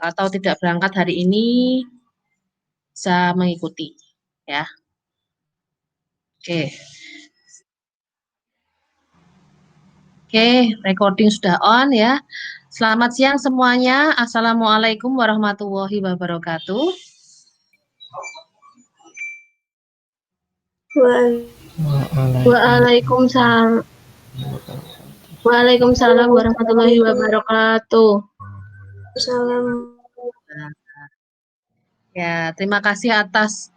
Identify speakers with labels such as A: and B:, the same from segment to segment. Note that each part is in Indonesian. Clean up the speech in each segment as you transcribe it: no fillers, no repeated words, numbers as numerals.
A: atau tidak berangkat hari ini bisa mengikuti ya. Oke. Oke, recording sudah on ya. Selamat siang semuanya. Assalamualaikum warahmatullahi wabarakatuh.
B: Waalaikumsalam. Waalaikumsalam warahmatullahi wabarakatuh.
C: Salam.
A: Ya, terima kasih atas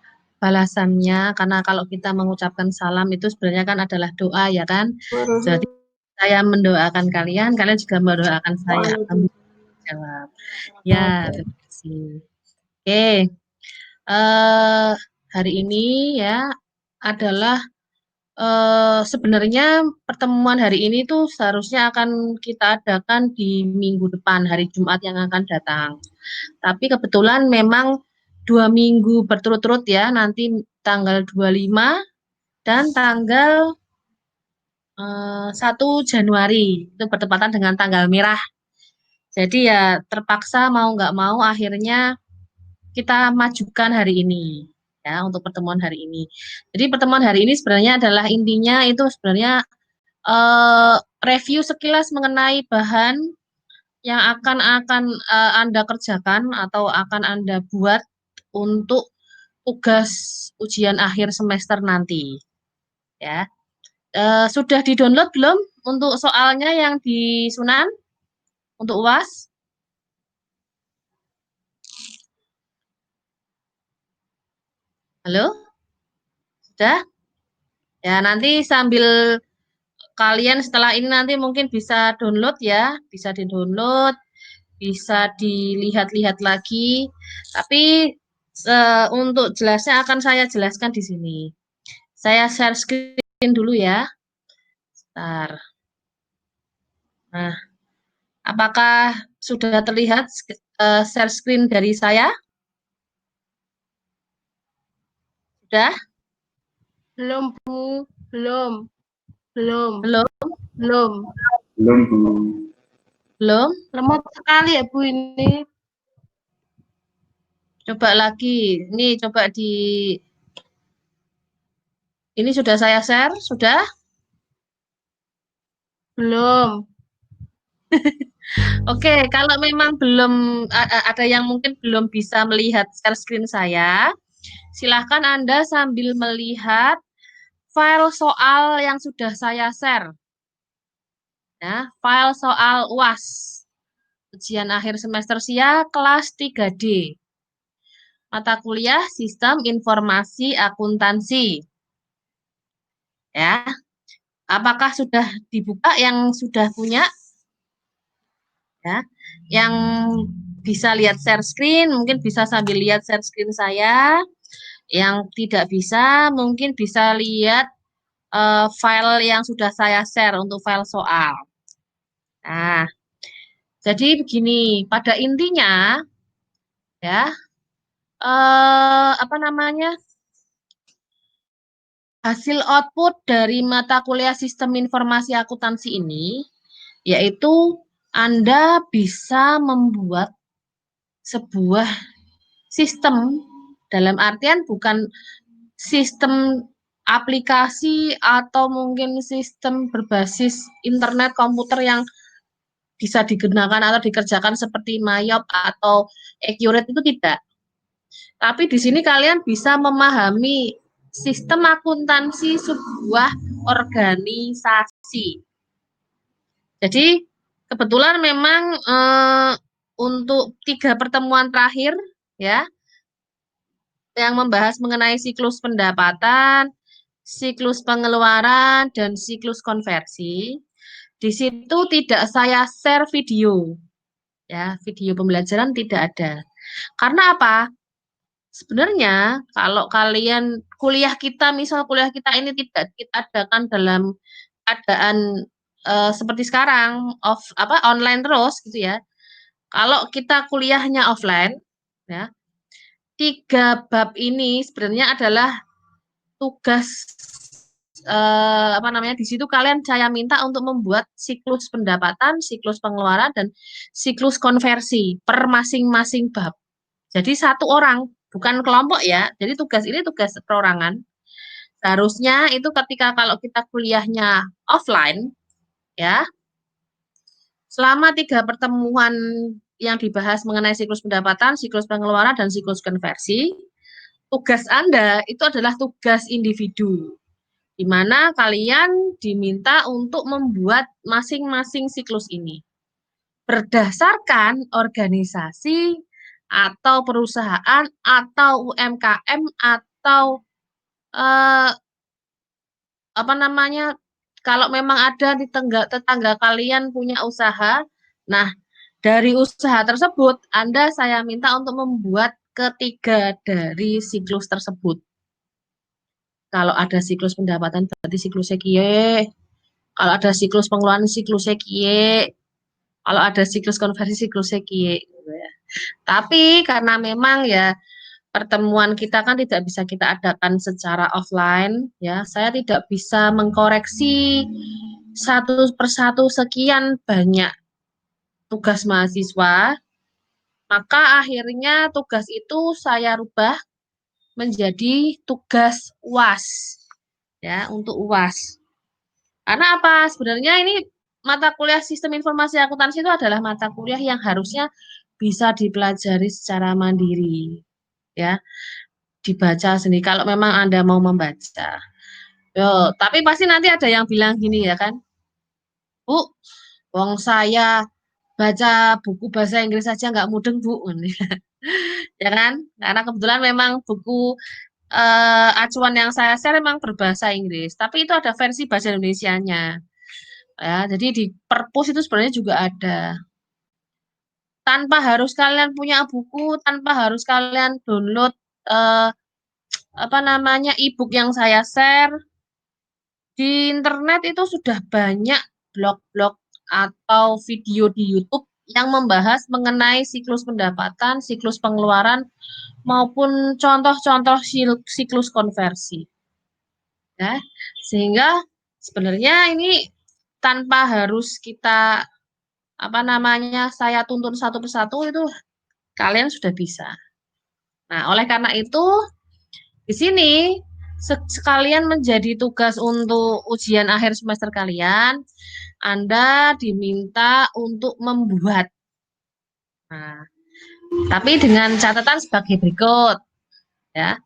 A: balasannya, karena kalau kita mengucapkan salam itu sebenarnya kan adalah doa ya kan. Jadi saya mendoakan kalian, kalian juga mendoakan saya. Jawab. Ya, terima kasih. Oke, hari ini ya adalah sebenarnya pertemuan hari ini tuh seharusnya akan kita adakan di minggu depan, hari Jumat yang akan datang. Tapi kebetulan memang 2 minggu berturut-turut ya, nanti tanggal 25 dan tanggal 1 Januari, itu bertepatan dengan tanggal merah. Jadi ya terpaksa mau nggak mau akhirnya kita majukan hari ini ya untuk pertemuan hari ini. Jadi pertemuan hari ini sebenarnya adalah intinya itu sebenarnya review sekilas mengenai bahan yang akan Anda kerjakan atau akan Anda buat untuk tugas ujian akhir semester nanti ya. Sudah di-download belum untuk soalnya yang di Sunan untuk UAS? Halo? Sudah? Ya, nanti sambil kalian setelah ini nanti mungkin bisa download ya, bisa di-download, bisa dilihat-lihat lagi. Tapi untuk jelasnya akan saya jelaskan di sini. Saya share screen dulu ya. Bentar. Nah, apakah sudah terlihat share screen dari saya? Sudah?
B: Belum, Bu. Belum.
A: Belum?
B: Belum.
A: Belum?
B: Lemot sekali ya, Bu, ini.
A: Coba lagi. Ini coba ini sudah saya share, sudah?
B: Belum.
A: Oke, kalau memang belum ada yang mungkin belum bisa melihat share screen saya, silahkan Anda sambil melihat file soal yang sudah saya share. Ya, file soal UAS. Ujian akhir semester SIA kelas 3D. Mata kuliah Sistem Informasi Akuntansi. Ya. Apakah sudah dibuka yang sudah punya? Ya. Yang bisa lihat share screen, mungkin bisa sambil lihat share screen saya. Yang tidak bisa, mungkin bisa lihat file yang sudah saya share untuk file soal. Nah, jadi begini, pada intinya ya, apa namanya, hasil output dari mata kuliah Sistem Informasi Akuntansi ini, yaitu Anda bisa membuat sebuah sistem, dalam artian bukan sistem aplikasi atau mungkin sistem berbasis internet komputer yang bisa digunakan atau dikerjakan seperti Mayop atau Accurate itu tidak. Tapi di sini kalian bisa memahami sistem akuntansi sebuah organisasi. Jadi kebetulan memang untuk 3 pertemuan terakhir ya yang membahas mengenai siklus pendapatan, siklus pengeluaran, dan siklus konversi. Di situ tidak saya share video. Ya, video pembelajaran tidak ada. Karena apa? Sebenarnya kalau kalian misal kuliah kita ini tidak kita adakan dalam keadaan seperti sekarang online terus gitu ya. Kalau kita kuliahnya offline ya, 3 bab ini sebenarnya adalah tugas di situ kalian saya minta untuk membuat siklus pendapatan, siklus pengeluaran, dan siklus konversi per masing-masing bab. Jadi satu orang, bukan kelompok ya. Jadi tugas ini tugas perorangan. Seharusnya itu ketika kalau kita kuliahnya offline, ya, selama 3 pertemuan yang dibahas mengenai siklus pendapatan, siklus pengeluaran, dan siklus konversi, tugas Anda itu adalah tugas individu, di mana kalian diminta untuk membuat masing-masing siklus ini berdasarkan organisasi atau perusahaan atau UMKM atau eh, kalau memang ada di tetangga kalian punya usaha, nah dari usaha tersebut saya minta untuk membuat ketiga dari siklus tersebut. Kalau ada siklus pendapatan berarti siklusnya kie. Kalau ada siklus pengeluaran siklusnya kie. Kalau ada siklus konversi siklusnya kie. Gitu ya. Tapi karena memang ya pertemuan kita kan tidak bisa kita adakan secara offline, ya. Saya tidak bisa mengkoreksi satu persatu sekian banyak tugas mahasiswa. Maka akhirnya tugas itu saya rubah menjadi tugas UAS, ya, untuk UAS. Karena apa? Sebenarnya ini mata kuliah sistem informasi akuntansi itu adalah mata kuliah yang harusnya bisa dipelajari secara mandiri, ya, dibaca sendiri kalau memang Anda mau membaca. Yo, tapi pasti nanti ada yang bilang gini ya kan, Bu, wong saya baca buku bahasa Inggris saja nggak mudeng, Bu. Ya kan? Karena kebetulan memang buku acuan yang saya share memang berbahasa Inggris, tapi itu ada versi bahasa Indonesianya. Ya, jadi di perpus itu sebenarnya juga ada. Tanpa harus kalian punya buku, tanpa harus kalian download eh, e-book yang saya share di internet itu sudah banyak blog-blog atau video di YouTube yang membahas mengenai siklus pendapatan, siklus pengeluaran maupun contoh-contoh siklus konversi. Ya, sehingga sebenarnya ini tanpa harus kita saya tuntun satu persatu itu kalian sudah bisa. Nah, oleh karena itu di sini sekalian menjadi tugas untuk ujian akhir semester kalian, Anda diminta untuk membuat. Nah, tapi dengan catatan sebagai berikut, ya.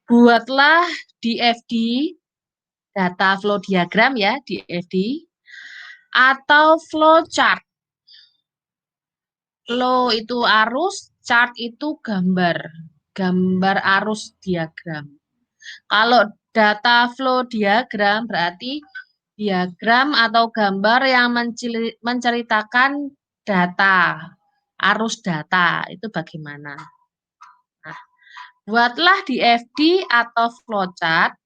A: Buatlah DFD, data flow diagram ya, DFD, atau flow chart. Flow itu arus, chart itu gambar. Gambar arus diagram. Kalau data flow diagram berarti diagram atau gambar yang menceritakan data, arus data itu bagaimana. Nah, buatlah DFD atau flowchart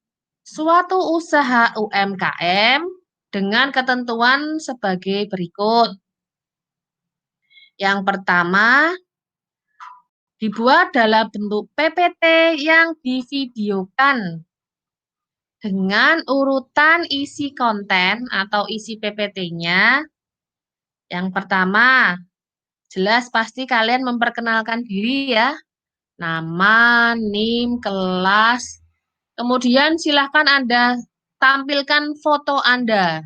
A: suatu usaha UMKM dengan ketentuan sebagai berikut. Yang pertama, dibuat dalam bentuk PPT yang divideokan dengan urutan isi konten atau isi PPT-nya. Yang pertama, jelas pasti kalian memperkenalkan diri ya. Nama, NIM, kelas. Kemudian silahkan Anda tampilkan foto Anda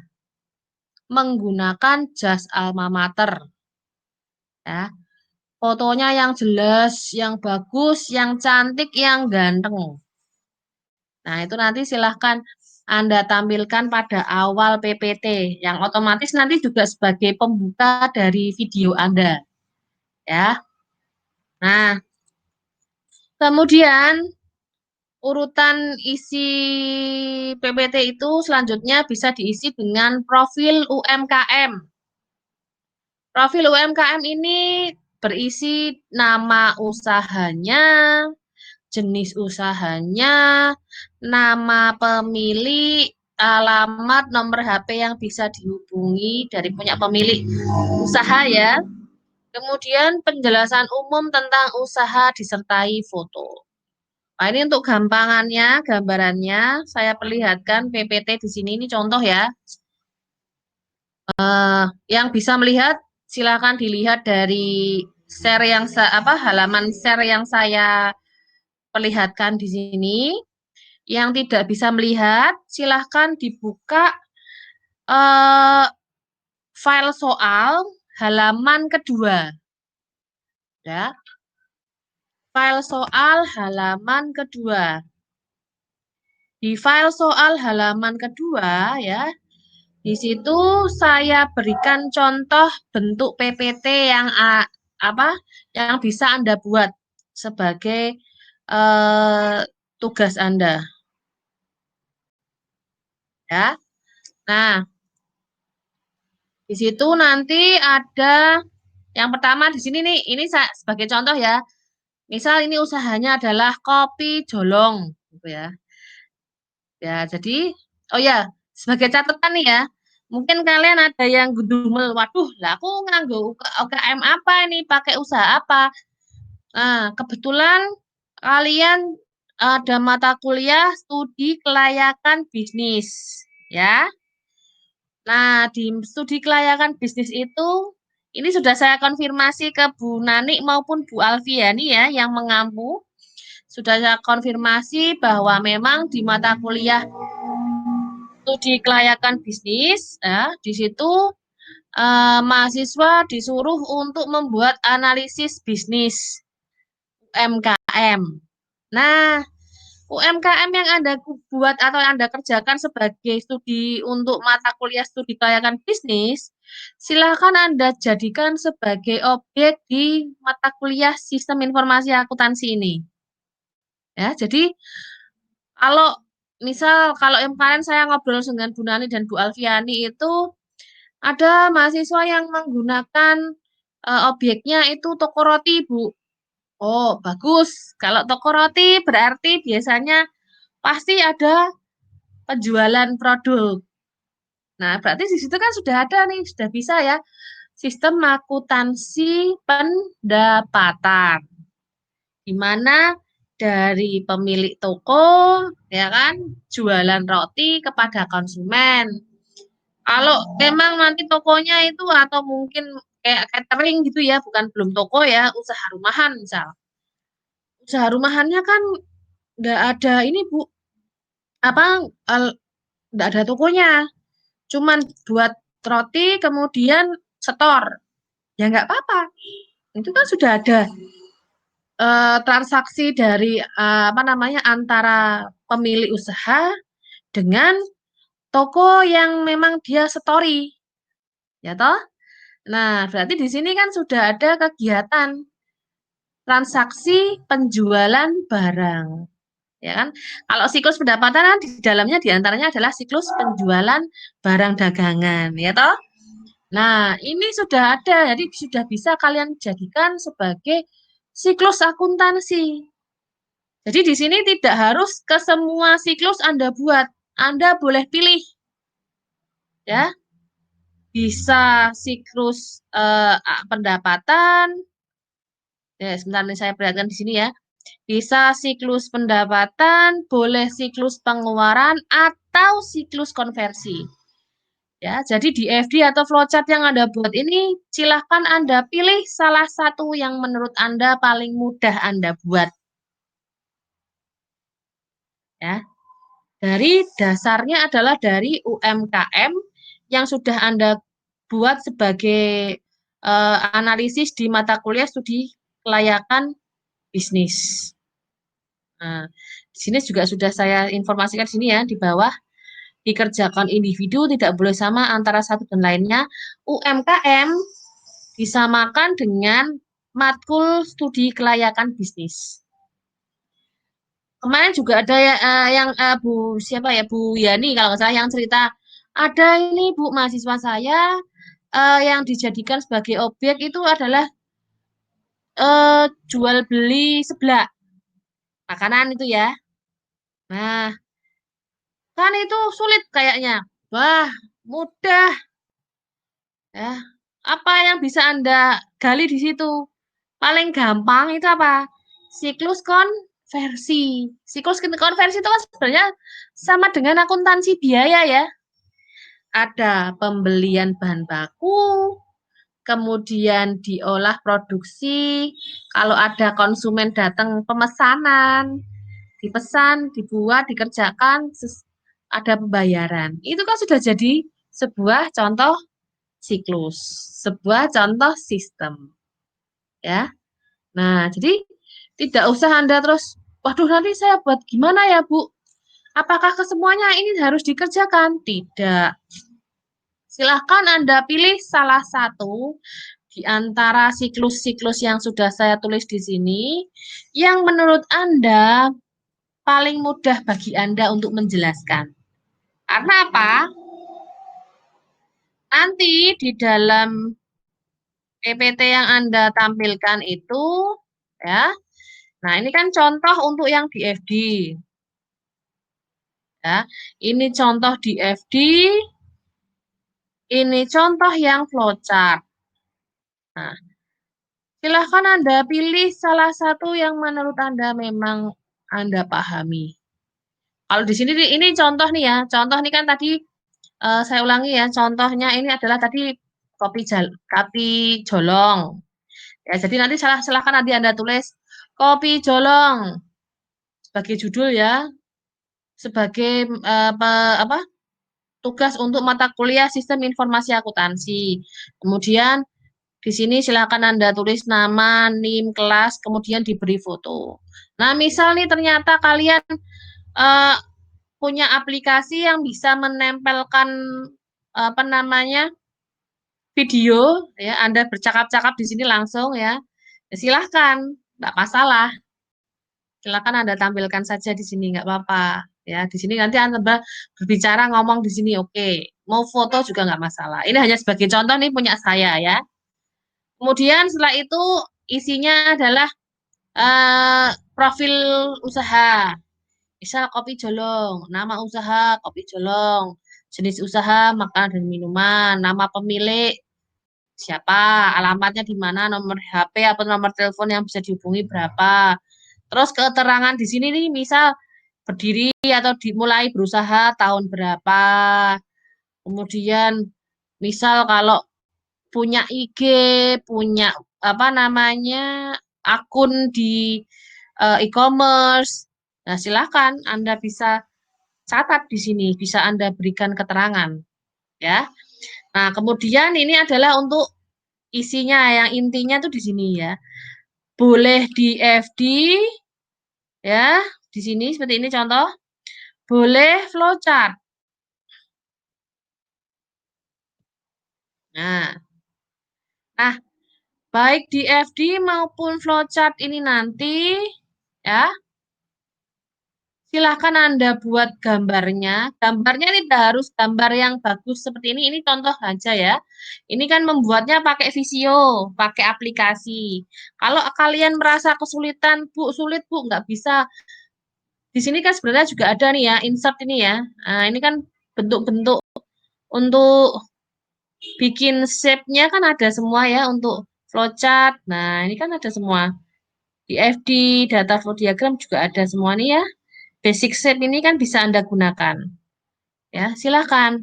A: menggunakan jas alma mater. Ya. Fotonya yang jelas, yang bagus, yang cantik, yang ganteng. Nah, itu nanti silahkan Anda tampilkan pada awal PPT, yang otomatis nanti juga sebagai pembuka dari video Anda. Ya. Nah, kemudian urutan isi PPT itu selanjutnya bisa diisi dengan profil UMKM. Profil UMKM ini berisi nama usahanya, jenis usahanya, nama pemilik, alamat, nomor HP yang bisa dihubungi dari punya pemilik usaha ya. Kemudian penjelasan umum tentang usaha disertai foto. Nah, ini untuk gampangannya, gambarannya saya perlihatkan PPT di sini. Ini contoh ya. Yang bisa melihat silakan dilihat dari share yang halaman share yang saya perlihatkan di sini. Yang tidak bisa melihat silahkan dibuka file soal halaman kedua. Ya. File soal halaman kedua. Di file soal halaman kedua ya, di situ saya berikan contoh bentuk PPT yang yang bisa Anda buat sebagai tugas Anda. Ya. Nah, di situ nanti ada yang pertama di sini nih, ini saya sebagai contoh ya. Misal ini usahanya adalah kopi jolong gitu ya. Ya, jadi oh ya, sebagai catatan nih ya. Mungkin kalian ada yang gedumel, waduh, lah aku nganggo UKM apa ini, pakai usaha apa? Nah, kebetulan kalian ada mata kuliah studi kelayakan bisnis, ya. Nah, di studi kelayakan bisnis itu, ini sudah saya konfirmasi ke Bu Nani maupun Bu Alfiani ya, yang mengampu. Sudah saya konfirmasi bahwa memang di mata kuliah studi kelayakan bisnis, ya, di situ mahasiswa disuruh untuk membuat analisis bisnis UMKM. Nah, UMKM yang Anda buat atau yang Anda kerjakan sebagai studi untuk mata kuliah studi kelayakan bisnis, silakan Anda jadikan sebagai objek di mata kuliah sistem informasi akuntansi ini. Ya, jadi kalau kalau yang kemarin saya ngobrol dengan Bu Nani dan Bu Alfiani itu ada mahasiswa yang menggunakan objeknya itu toko roti, Bu. Oh, bagus. Kalau toko roti berarti biasanya pasti ada penjualan produk. Nah, berarti di situ kan sudah ada nih, sudah bisa ya sistem akuntansi pendapatan. Di mana dari pemilik toko ya kan jualan roti kepada konsumen. Kalau memang nanti tokonya itu atau mungkin kayak catering gitu ya, bukan belum toko ya, usaha rumahan misal. Usaha rumahannya kan nggak ada ini Bu, nggak ada tokonya. Cuman buat roti kemudian setor. Ya nggak apa-apa. Itu kan sudah ada transaksi dari antara pemilik usaha dengan toko yang memang dia story. Ya toh? Nah, berarti di sini kan sudah ada kegiatan transaksi penjualan barang. Ya kan? Kalau siklus pendapatan kan di dalamnya diantaranya adalah siklus penjualan barang dagangan, ya toh? Nah, ini sudah ada, jadi sudah bisa kalian jadikan sebagai siklus akuntansi. Jadi di sini tidak harus ke semua siklus Anda buat. Anda boleh pilih. Ya. Bisa siklus pendapatan. Ya, sebentar nih saya perhatikan di sini ya. Bisa siklus pendapatan, boleh siklus pengeluaran atau siklus konversi. Ya, jadi di FD atau flowchart yang Anda buat ini, silahkan Anda pilih salah satu yang menurut Anda paling mudah Anda buat. Ya, dari dasarnya adalah dari UMKM yang sudah Anda buat sebagai analisis di mata kuliah studi kelayakan bisnis. Nah, di sini juga sudah saya informasikan di sini ya, di bawah. Dikerjakan individu tidak boleh sama antara satu dan lainnya. UMKM disamakan dengan matkul studi kelayakan bisnis. Kemarin juga ada yang Bu siapa ya Bu Yani kalau nggak salah yang cerita ada ini Bu mahasiswa saya yang dijadikan sebagai objek itu adalah jual beli seblak makanan itu ya. Nah, kan itu sulit kayaknya. Wah, mudah ya. Apa yang bisa Anda gali di situ? Paling gampang itu apa? Siklus konversi. Siklus konversi itu kan sebenarnya sama dengan akuntansi biaya ya. Ada pembelian bahan baku, kemudian diolah produksi, kalau ada konsumen datang pemesanan, dipesan, dibuat, dikerjakan, ada pembayaran. Itu kan sudah jadi sebuah contoh siklus, sebuah contoh sistem. Ya. Nah, jadi tidak usah Anda terus, waduh nanti saya buat gimana ya Bu? Apakah kesemuanya ini harus dikerjakan? Tidak. Silahkan Anda pilih salah satu di antara siklus-siklus yang sudah saya tulis di sini, yang menurut Anda paling mudah bagi Anda untuk menjelaskan. Karena apa? Nanti di dalam PPT yang Anda tampilkan itu, ya. Nah, ini kan contoh untuk yang di FD. Ya, ini contoh di FD, ini contoh yang flowchart. Nah, silahkan Anda pilih salah satu yang menurut Anda memang Anda pahami. Kalau di sini ini contoh nih ya, contoh nih kan tadi saya ulangi ya, contohnya ini adalah tadi kopi jolong. Ya, jadi nanti silahkan nanti Anda tulis kopi jolong sebagai judul ya, sebagai apa? Tugas untuk mata kuliah Sistem Informasi Akuntansi. Kemudian di sini silakan Anda tulis nama, NIM, kelas, kemudian diberi foto. Nah, misal nih ternyata kalian punya aplikasi yang bisa menempelkan apa namanya video, ya Anda bercakap-cakap di sini langsung ya, silahkan, nggak masalah. Silakan Anda tampilkan saja di sini, nggak apa-apa. Ya, di sini nanti Anda berbicara ngomong di sini, oke. Mau foto juga nggak masalah. Ini hanya sebagai contoh nih punya saya ya. Kemudian setelah itu isinya adalah profil usaha. Misal kopi jolong, nama usaha kopi jolong, jenis usaha makanan dan minuman, nama pemilik siapa, alamatnya di mana, nomor HP atau nomor telepon yang bisa dihubungi berapa. Terus keterangan di sini nih, misal berdiri atau dimulai berusaha tahun berapa. Kemudian misal kalau punya IG, punya apa namanya akun di e-commerce. Nah, silakan Anda bisa catat di sini, bisa Anda berikan keterangan, ya. Nah, kemudian ini adalah untuk isinya yang intinya tuh di sini ya. Boleh di FD ya, di sini seperti ini contoh. Boleh flowchart. Nah, baik di FD maupun flowchart ini nanti ya, silahkan Anda buat gambarnya. Gambarnya tidak harus gambar yang bagus seperti ini. Ini contoh saja ya. Ini kan membuatnya pakai Visio, pakai aplikasi. Kalau kalian merasa kesulitan, Bu, sulit Bu, nggak bisa. Di sini kan sebenarnya juga ada nih ya, insert ini ya. Nah, ini kan bentuk-bentuk untuk bikin shape-nya kan ada semua ya untuk flowchart. Nah, ini kan ada semua. Di FD, data flow diagram juga ada semua nih ya. Basic shape ini kan bisa Anda gunakan. Ya, silahkan.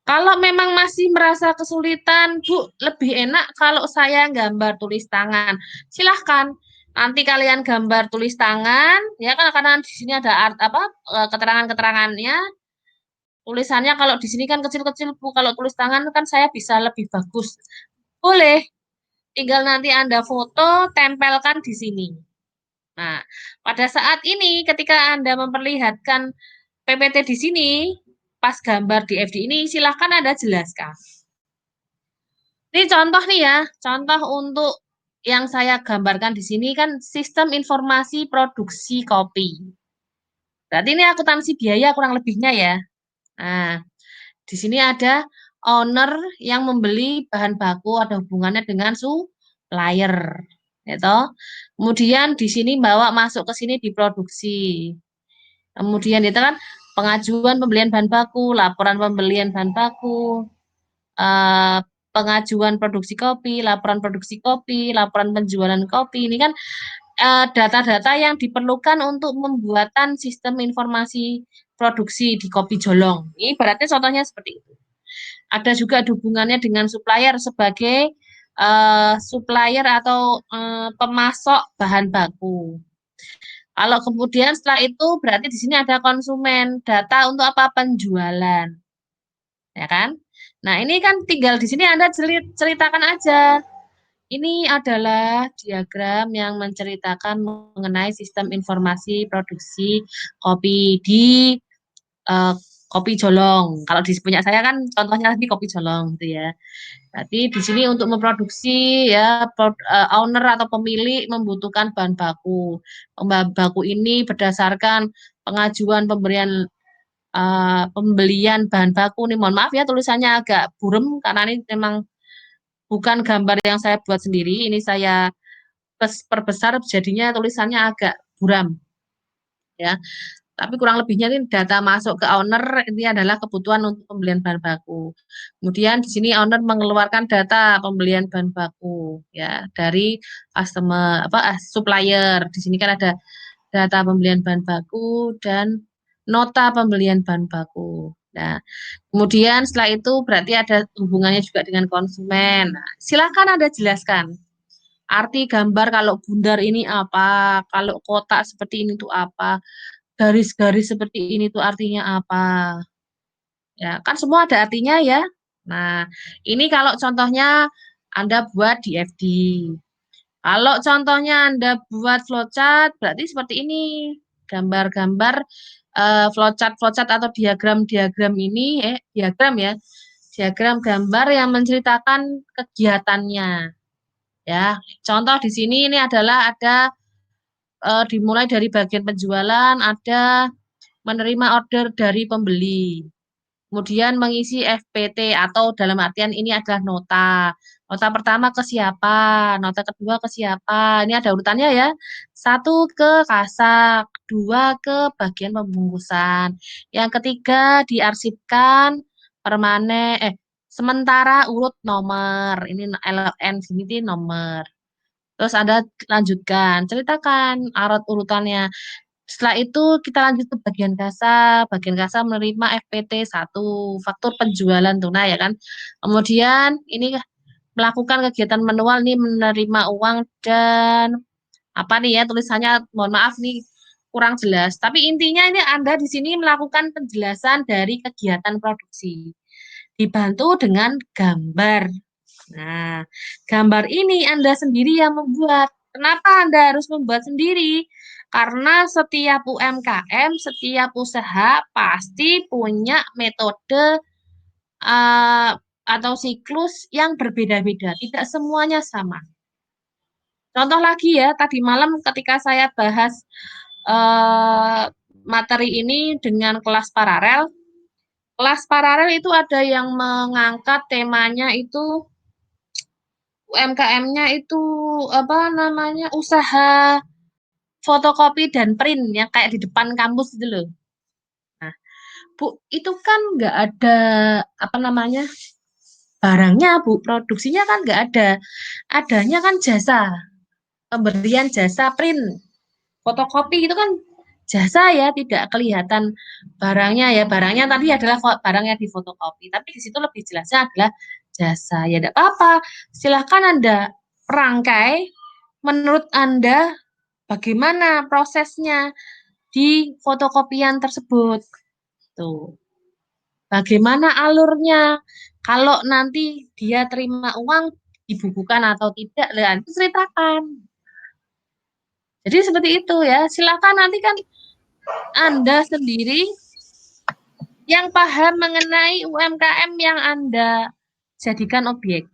A: Kalau memang masih merasa kesulitan, Bu, lebih enak kalau saya gambar tulis tangan. Silahkan. Nanti kalian gambar tulis tangan, ya kan karena di sini ada keterangan-keterangannya. Tulisannya kalau di sini kan kecil-kecil, Bu. Kalau tulis tangan kan saya bisa lebih bagus. Boleh. Tinggal nanti Anda foto, tempelkan di sini. Nah, pada saat ini ketika Anda memperlihatkan PPT di sini, pas gambar di FD ini, silahkan Anda jelaskan. Ini contoh nih ya, contoh untuk yang saya gambarkan di sini kan sistem informasi produksi kopi. Berarti ini akuntansi biaya kurang lebihnya ya. Nah, di sini ada owner yang membeli bahan baku, ada hubungannya dengan supplier. Gitu. Kemudian di sini bawa masuk ke sini diproduksi. Kemudian itu kan pengajuan pembelian bahan baku, laporan pembelian bahan baku, pengajuan produksi kopi, laporan produksi kopi, laporan penjualan kopi. Ini kan data-data yang diperlukan untuk pembuatan sistem informasi produksi di Kopi Jolong. Ini ibaratnya contohnya seperti itu. Ada juga hubungannya dengan supplier sebagai supplier atau pemasok bahan baku. Kalau kemudian setelah itu berarti di sini ada konsumen, data untuk apa? Penjualan. Ya kan? Nah, ini kan tinggal di sini Anda ceritakan aja. Ini adalah diagram yang menceritakan mengenai sistem informasi produksi kopi di Kopi Jolong. Kalau di punya saya kan contohnya di Kopi Jolong gitu ya. Berarti di sini untuk memproduksi ya owner atau pemilik membutuhkan bahan baku. Bahan baku ini berdasarkan pengajuan pembelian bahan baku nih. Mohon maaf ya tulisannya agak burem karena ini memang bukan gambar yang saya buat sendiri. Ini saya perbesar jadinya tulisannya agak buram ya. Tapi kurang lebihnya ini data masuk ke owner ini adalah kebutuhan untuk pembelian bahan baku. Kemudian di sini owner mengeluarkan data pembelian bahan baku ya dari customer supplier. Di sini kan ada data pembelian bahan baku dan nota pembelian bahan baku. Nah, kemudian setelah itu berarti ada hubungannya juga dengan konsumen. Nah, silakan Anda jelaskan. Arti gambar kalau bundar ini apa, kalau kotak seperti ini tuh apa, garis-garis seperti ini tuh artinya apa. Ya, kan semua ada artinya ya. Nah, ini kalau contohnya Anda buat di FD. Kalau contohnya Anda buat flowchart, berarti seperti ini. Gambar-gambar flowchart atau diagram-diagram ini, diagram ya. Diagram gambar yang menceritakan kegiatannya. Ya, contoh di sini ini adalah ada dimulai dari bagian penjualan, ada menerima order dari pembeli. Kemudian mengisi FPT atau dalam artian ini adalah nota. Nota pertama ke siapa, nota kedua ke siapa. Ini ada urutannya ya. Satu ke kasak, dua ke bagian pembungkusan. Yang ketiga diarsipkan sementara urut nomor. Ini LN sini nomor. Terus Anda lanjutkan, ceritakan arut urutannya. Setelah itu kita lanjut ke bagian kasa. Bagian kasa menerima FPT 1, faktur penjualan tunai ya kan. Kemudian ini melakukan kegiatan manual nih menerima uang dan apa nih ya tulisannya mohon maaf nih kurang jelas. Tapi intinya ini Anda di sini melakukan penjelasan dari kegiatan produksi. Dibantu dengan gambar. Nah, gambar ini Anda sendiri yang membuat. Kenapa Anda harus membuat sendiri? Karena setiap UMKM, setiap usaha pasti punya metode atau siklus yang berbeda-beda. Tidak semuanya sama. Contoh lagi ya, tadi malam ketika saya bahas materi ini dengan kelas paralel itu ada yang mengangkat temanya itu UMKM-nya itu apa namanya usaha fotokopi dan print yang kayak di depan kampus itu loh. Nah, Bu, itu kan nggak ada apa namanya barangnya, Bu. Produksinya kan nggak ada. Adanya kan jasa, pemberian jasa print, fotokopi itu kan jasa ya, tidak kelihatan barangnya ya. Barangnya tadi adalah barangnya di fotokopi, tapi di situ lebih jelasnya adalah jasa. Ya tidak apa-apa. Silahkan Anda rangkai menurut Anda bagaimana prosesnya di fotokopian tersebut. Tuh. Bagaimana alurnya? Kalau nanti dia terima uang dibukukan atau tidak, itu ceritakan. Jadi seperti itu ya. Silakan nanti kan Anda sendiri yang paham mengenai UMKM yang Anda jadikan objek.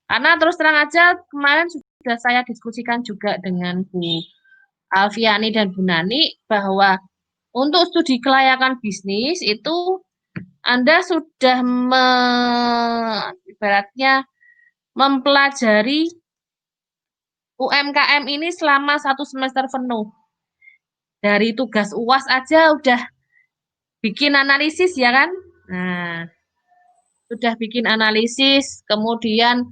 A: Karena terus terang aja kemarin sudah saya diskusikan juga dengan Bu Alfiani dan Bu Nani bahwa untuk studi kelayakan bisnis itu Anda sudah ibaratnya mempelajari UMKM ini selama 1 semester penuh. Dari tugas UAS aja udah bikin analisis ya kan? Nah, sudah bikin analisis, kemudian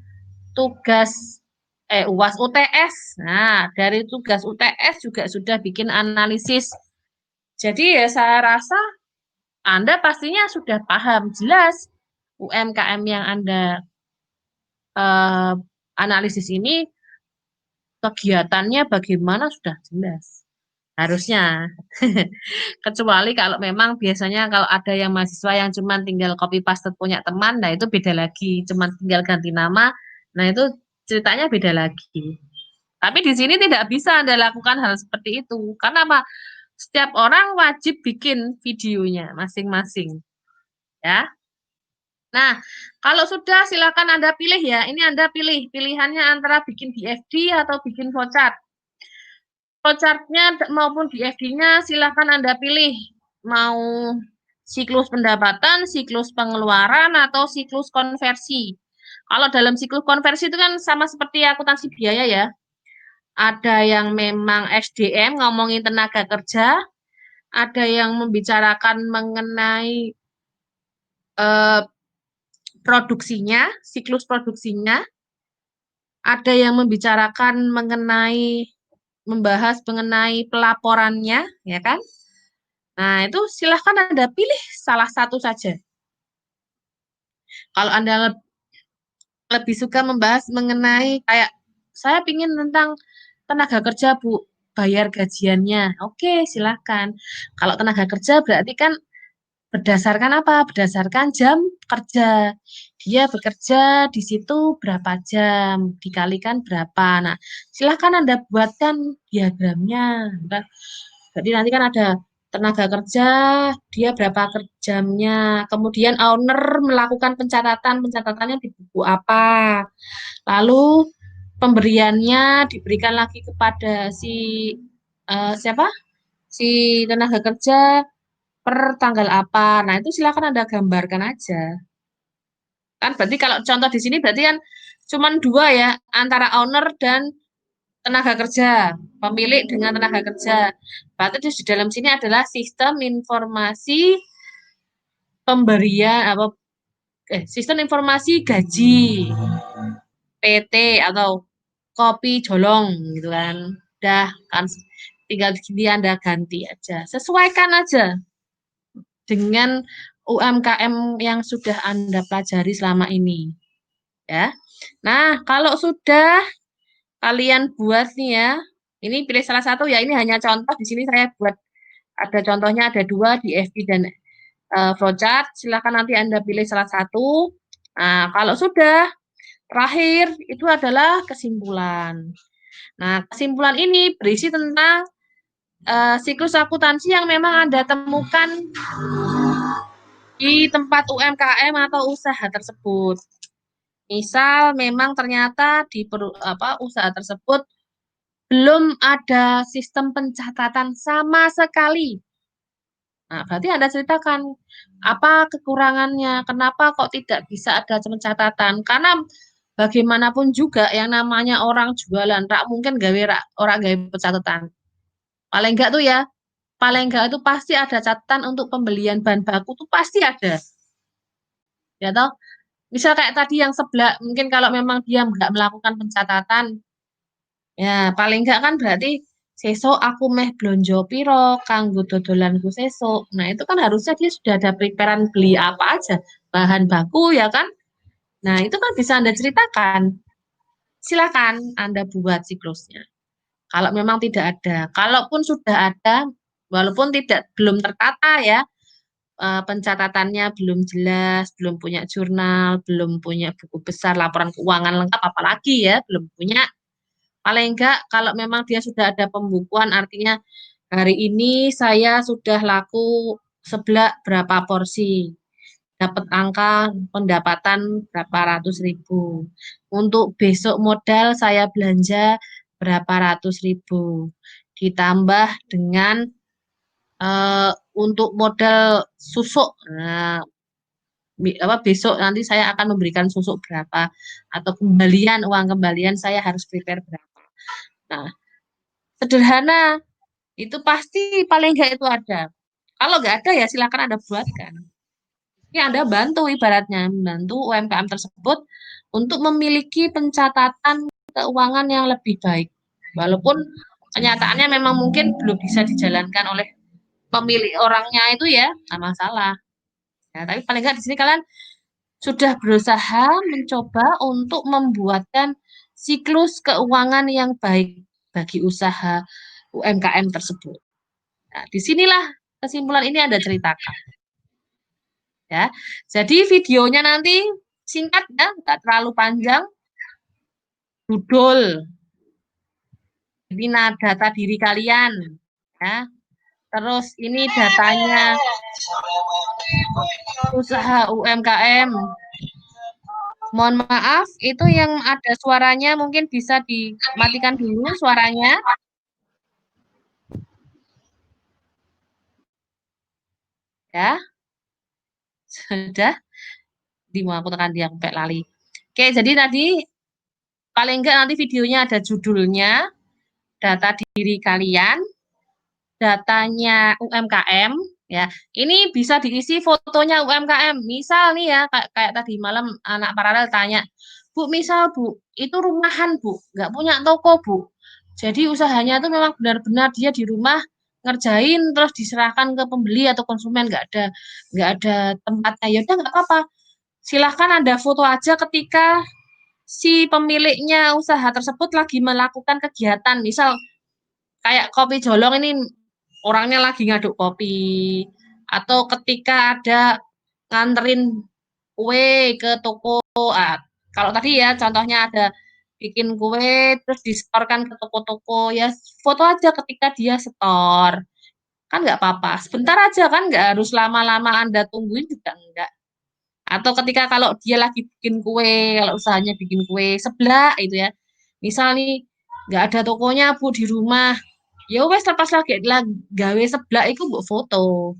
A: tugas UAS UTS. Nah, dari tugas UTS juga sudah bikin analisis. Jadi ya saya rasa Anda pastinya sudah paham jelas UMKM yang Anda analisis ini kegiatannya bagaimana sudah jelas. Harusnya. Kecuali kalau memang biasanya kalau ada yang mahasiswa yang cuma tinggal copy paste punya teman, nah itu beda lagi. Cuma tinggal ganti nama, nah itu ceritanya beda lagi. Tapi di sini tidak bisa Anda lakukan hal seperti itu. Karena apa? Setiap orang wajib bikin videonya masing-masing. Ya. Nah, kalau sudah silakan Anda pilih ya. Ini Anda pilih. Pilihannya antara bikin DFD atau bikin flowchart. Flowchart-nya maupun DFD-nya silakan Anda pilih. Mau siklus pendapatan, siklus pengeluaran, atau siklus konversi. Kalau dalam siklus konversi itu kan sama seperti akuntansi biaya ya. Ada yang memang SDM ngomongin tenaga kerja, ada yang membicarakan mengenai produksinya, siklus produksinya, ada yang membicarakan mengenai membahas mengenai pelaporannya, ya kan? Nah, itu silahkan Anda pilih salah satu saja. Kalau Anda lebih suka membahas mengenai kayak saya ingin tentang tenaga kerja, Bu, bayar gajiannya. Oke, silahkan. Kalau tenaga kerja berarti kan berdasarkan apa? Berdasarkan jam kerja. Dia bekerja di situ berapa jam, dikalikan berapa. Nah, silahkan Anda buatkan diagramnya. Jadi nanti kan ada tenaga kerja, dia berapa jamnya. Kemudian owner melakukan pencatatannya di buku apa. Lalu pemberiannya diberikan lagi kepada si siapa? Si tenaga kerja per tanggal apa. Nah, itu silakan Anda gambarkan aja. Kan berarti kalau contoh di sini berarti kan cuma dua ya, antara owner dan tenaga kerja, pemilik dengan tenaga kerja. Berarti di dalam sini adalah sistem informasi pemberian apa sistem informasi gaji PT atau kopi jolong gitu kan. Udah kan tinggal gini Anda ganti aja. Sesuaikan aja dengan UMKM yang sudah Anda pelajari selama ini. Ya. Nah, kalau sudah kalian buat nih ya, ini pilih salah satu ya, ini hanya contoh, di sini saya buat, ada contohnya, ada dua, di FB dan flowchart, silakan nanti Anda pilih salah satu. Nah, kalau sudah, terakhir, itu adalah kesimpulan. Nah, kesimpulan ini berisi tentang siklus akuntansi yang memang Anda temukan di tempat UMKM atau usaha tersebut. Misal memang ternyata di usaha tersebut belum ada sistem pencatatan sama sekali. Nah, berarti Anda ceritakan apa kekurangannya, kenapa kok tidak bisa ada pencatatan. Karena bagaimanapun juga yang namanya orang jualan, mungkin orang gawe pencatatan. Paling enggak tuh ya, paling enggak itu pasti ada catatan untuk pembelian bahan baku tuh pasti ada. Ya toh? Misal kayak tadi yang sebelah, mungkin kalau memang dia nggak melakukan pencatatan, ya paling nggak kan berarti sesok aku meh blonjo piro kanggo dodolanku sesok. Nah itu kan harusnya dia sudah ada preparean beli apa aja, bahan baku ya kan. Nah itu kan bisa Anda ceritakan. Silakan Anda buat siklusnya. Kalau memang tidak ada, kalaupun sudah ada, walaupun belum tertata ya, pencatatannya belum jelas, belum punya jurnal, belum punya buku besar, laporan keuangan lengkap, apalagi ya, belum punya. Paling enggak, kalau memang dia sudah ada pembukuan, artinya hari ini saya sudah laku seblak berapa porsi, dapat angka pendapatan berapa ratus ribu. Untuk besok modal saya belanja berapa ratus ribu. Ditambah dengan untuk modal susuk. Nah, besok nanti saya akan memberikan susuk berapa atau uang kembalian saya harus prepare berapa. Nah, sederhana itu pasti paling enggak itu ada. Kalau nggak ada ya silakan Anda buatkan. Ini Anda bantu ibaratnya membantu UMKM tersebut untuk memiliki pencatatan keuangan yang lebih baik. Walaupun kenyataannya memang mungkin belum bisa dijalankan oleh pemilik orangnya itu ya, nggak masalah. Ya, tapi paling nggak di sini kalian sudah berusaha mencoba untuk membuatkan siklus keuangan yang baik bagi usaha UMKM tersebut. Nah, disinilah kesimpulan ini Anda ceritakan. Ya, jadi videonya nanti singkat ya, nggak terlalu panjang. Judul, ini data diri kalian, ya. Terus ini datanya usaha UMKM. Mohon maaf, itu yang ada suaranya mungkin bisa dimatikan dulu suaranya. Ya, sudah. Mau aku tekan dia sampai lali. Oke, jadi tadi paling enggak nanti videonya ada judulnya, data diri kalian, datanya UMKM, ya. Ini bisa diisi fotonya UMKM. Misal nih ya, kayak tadi malam anak paralel tanya, Bu, misal Bu, itu rumahan Bu, nggak punya toko Bu. Jadi usahanya itu memang benar-benar dia di rumah ngerjain terus diserahkan ke pembeli atau konsumen, nggak ada tempatnya. Ya udah nggak apa-apa. Silahkan Anda foto aja ketika si pemiliknya usaha tersebut lagi melakukan kegiatan. Misal kayak kopi jolong ini orangnya lagi ngaduk kopi. Atau ketika ada nganterin kue ke toko. Kalau tadi ya contohnya ada bikin kue terus disetorkan ke toko-toko. Ya foto aja ketika dia setor. Kan nggak apa-apa. Sebentar aja kan nggak harus lama-lama Anda tungguin juga enggak. Atau ketika kalau dia lagi bikin kue, kalau usahanya bikin kue seblak itu ya. Misal nih nggak ada tokonya Bu di rumah. Ya wes pas lagi gawe seblak itu mbok foto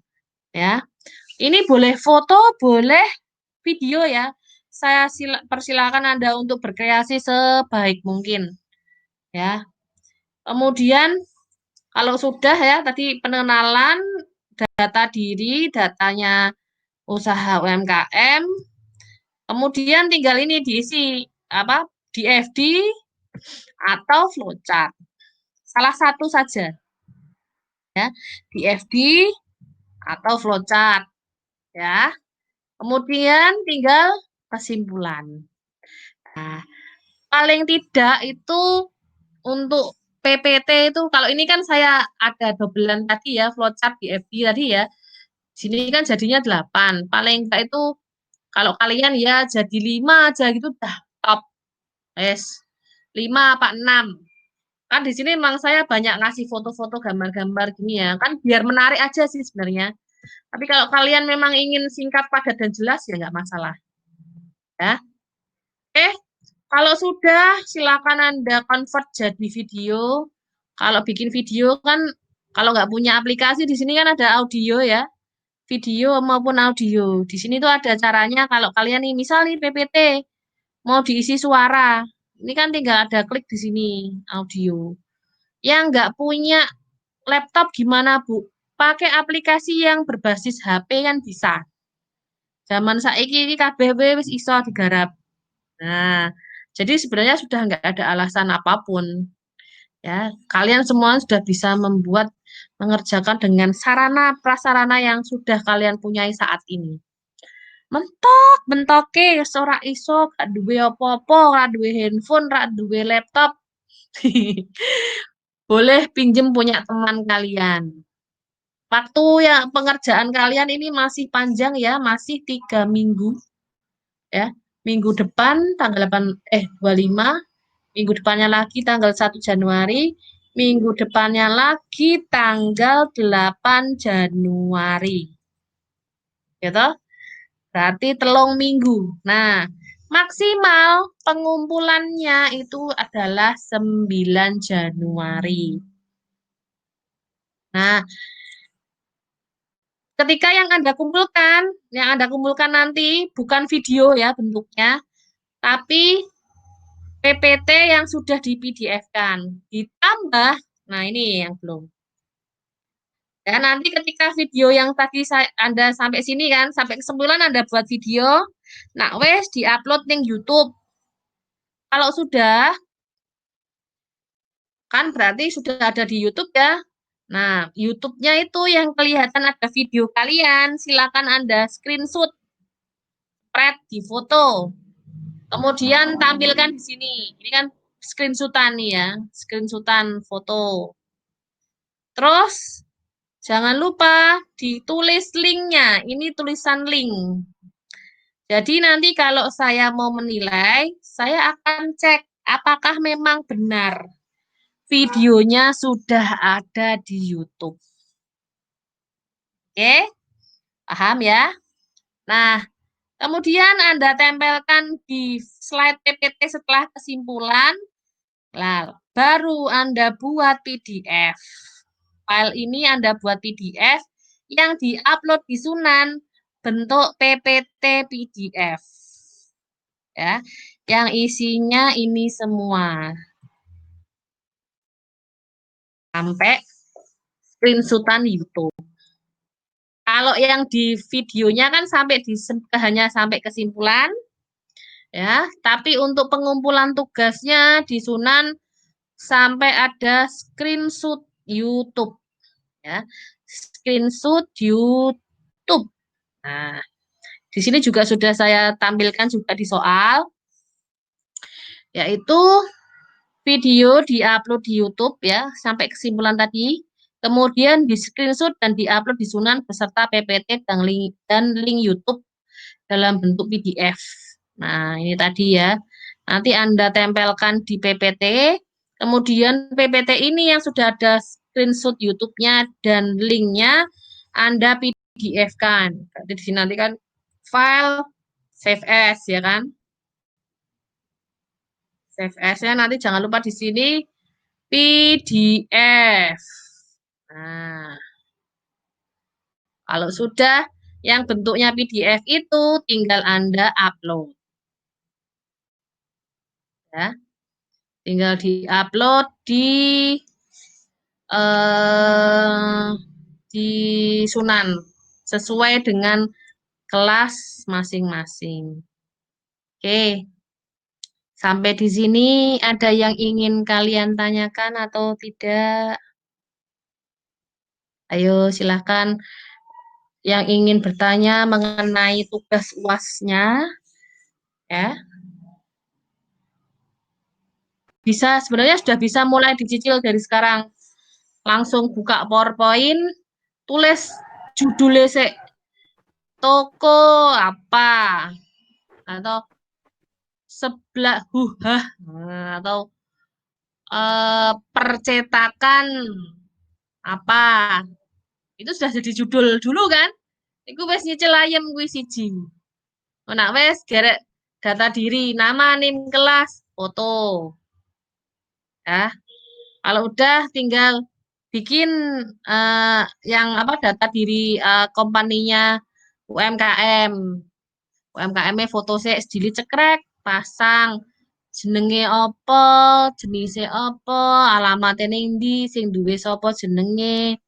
A: ya. Ini boleh foto, boleh video ya. Saya persilakan Anda untuk berkreasi sebaik mungkin ya. Kemudian kalau sudah ya tadi pengenalan data diri, datanya usaha UMKM. Kemudian tinggal ini diisi apa? DFD atau flowchart. Salah satu saja. Ya, DFD atau flowchart ya. Kemudian tinggal kesimpulan. Nah, paling tidak itu untuk PPT itu kalau ini kan saya ada dobelan tadi ya, flowchart DFD tadi ya. Sini kan jadinya 8. Paling enggak itu kalau kalian ya jadi 5 aja gitu udah top. Yes. 5 apa 6. Kan di sini memang saya banyak ngasih foto-foto gambar-gambar gini ya. Kan biar menarik aja sih sebenarnya. Tapi kalau kalian memang ingin singkat, padat, dan jelas ya nggak masalah. Ya. Oke, kalau sudah silakan Anda convert jadi video. Kalau bikin video kan kalau nggak punya aplikasi di sini kan ada audio ya. Video maupun audio. Di sini tuh ada caranya kalau kalian nih misal nih PPT mau diisi suara. Ini kan tinggal ada klik di sini audio. Yang nggak punya laptop gimana Bu? Pakai aplikasi yang berbasis HP kan bisa. Zaman saiki ini kabeh wis iso digarap. Nah, jadi sebenarnya sudah nggak ada alasan apapun. Ya, kalian semua sudah bisa mengerjakan dengan sarana prasarana yang sudah kalian punyai saat ini. Mentoke ora iso, gak duwe apa-apa, ora duwe handphone, ora duwe laptop. Boleh pinjem punya teman kalian. Waktu ya pengerjaan kalian ini masih panjang ya, masih 3 minggu. Ya, minggu depan tanggal 25, minggu depannya lagi tanggal 1 Januari, minggu depannya lagi tanggal 8 Januari. Gitu? Berarti 3 minggu. Nah, maksimal pengumpulannya itu adalah 9 Januari. Nah, ketika yang Anda kumpulkan nanti bukan video ya bentuknya, tapi PPT yang sudah di PDF-kan. Ditambah, nah ini yang belum. Ya, nanti ketika video yang tadi Anda sampai sini kan, sampai kesimpulan Anda buat video, nah wes diupload di YouTube. Kalau sudah, Kan berarti sudah ada di YouTube ya. Nah, YouTube-nya itu yang kelihatan ada video kalian. Silakan Anda screenshot, spread di foto. Kemudian tampilkan di sini. Ini kan screenshotan nih ya, screenshotan foto. Terus jangan lupa ditulis linknya. Ini tulisan link. Jadi nanti kalau saya mau menilai, saya akan cek apakah memang benar videonya sudah ada di YouTube. Oke, paham ya? Nah, kemudian Anda tempelkan di slide PPT setelah kesimpulan. Nah, baru Anda buat PDF. File ini Anda buat PDF yang diupload di Sunan bentuk PPT PDF. Ya, yang isinya ini semua. Sampai screenshotan YouTube. Kalau yang di videonya kan sampai hanya sampai kesimpulan, ya. Tapi untuk pengumpulan tugasnya di Sunan sampai ada screenshot YouTube, ya. Screenshot YouTube. Nah, di sini juga sudah saya tampilkan juga di soal, yaitu video diupload di YouTube ya sampai kesimpulan tadi. Kemudian di screenshot dan diupload di Sunan beserta PPT dan link YouTube dalam bentuk PDF. Nah, ini tadi ya. Nanti Anda tempelkan di PPT. Kemudian PPT ini yang sudah ada screenshot YouTube-nya dan linknya Anda PDF-kan. Jadi di sini nanti kan file save as ya kan. Save as-nya nanti jangan lupa di sini PDF. Nah, kalau sudah yang bentuknya PDF itu tinggal Anda upload. Ya. Tinggal di-upload di Sunan sesuai dengan kelas masing-masing. Oke. Sampai di sini ada yang ingin kalian tanyakan atau tidak? Ayo silahkan yang ingin bertanya mengenai tugas UAS-nya, ya. Bisa, sebenarnya sudah bisa mulai dicicil dari sekarang. Langsung buka PowerPoint, tulis judulnya toko apa, atau sebelah huhah, atau percetakan apa. Itu sudah jadi judul dulu kan? Iku wis nyicil ayem kuwi siji. Nek wis gerek data diri, nama, NIM kelas, foto. Ya. Kalau udah tinggal bikin yang apa data diri kompaninya UMKM. UMKM-nya foto sik sedili cekrek, pasang jenenge apa, jenise apa, alamatnya ning ndi, sing duwe sapa jenenge.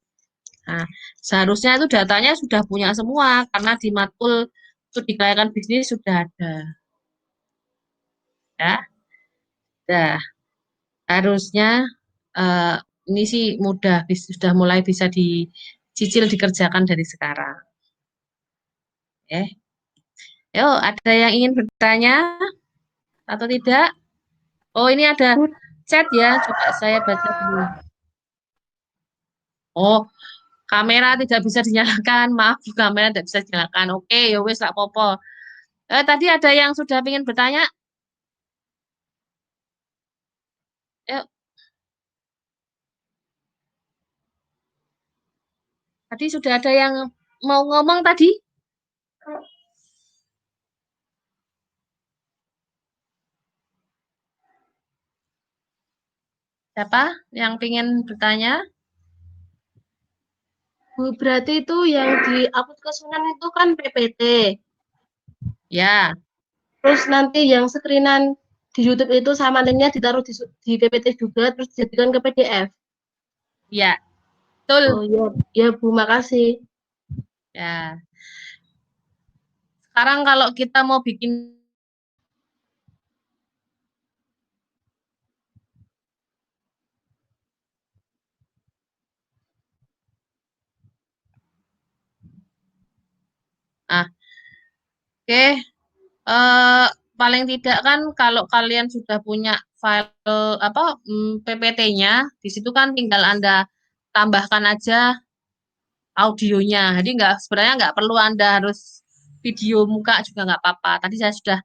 A: Nah, seharusnya itu datanya sudah punya semua karena di matkul studi kelayakan bisnis sudah ada. Ya, dah. Harusnya ini sih mudah, sudah mulai bisa dicicil dikerjakan dari sekarang. Yuk, ada yang ingin bertanya atau tidak? Oh, ini ada chat ya, coba saya baca dulu. Oh, kamera tidak bisa dinyalakan, maaf, kamera tidak bisa dinyalakan. Oke, ya wes lah popo. Tadi ada yang sudah ingin bertanya? Yuk. Tadi sudah ada yang mau ngomong tadi? Siapa yang ingin bertanya?
B: Bu, berarti itu yang di-upload ke Sunan itu kan PPT.
A: Ya,
B: Terus nanti yang screenan di YouTube itu sama linknya ditaruh di PPT juga, terus dijadikan ke PDF.
A: ya, betul.
B: Oh iya, ya Bu, makasih.
A: Ya. Sekarang kalau kita mau bikin Oke, paling tidak kan kalau kalian sudah punya file PPT-nya, di situ kan tinggal Anda tambahkan aja audionya. Jadi sebenarnya nggak perlu Anda harus video muka juga nggak apa-apa. Tadi saya sudah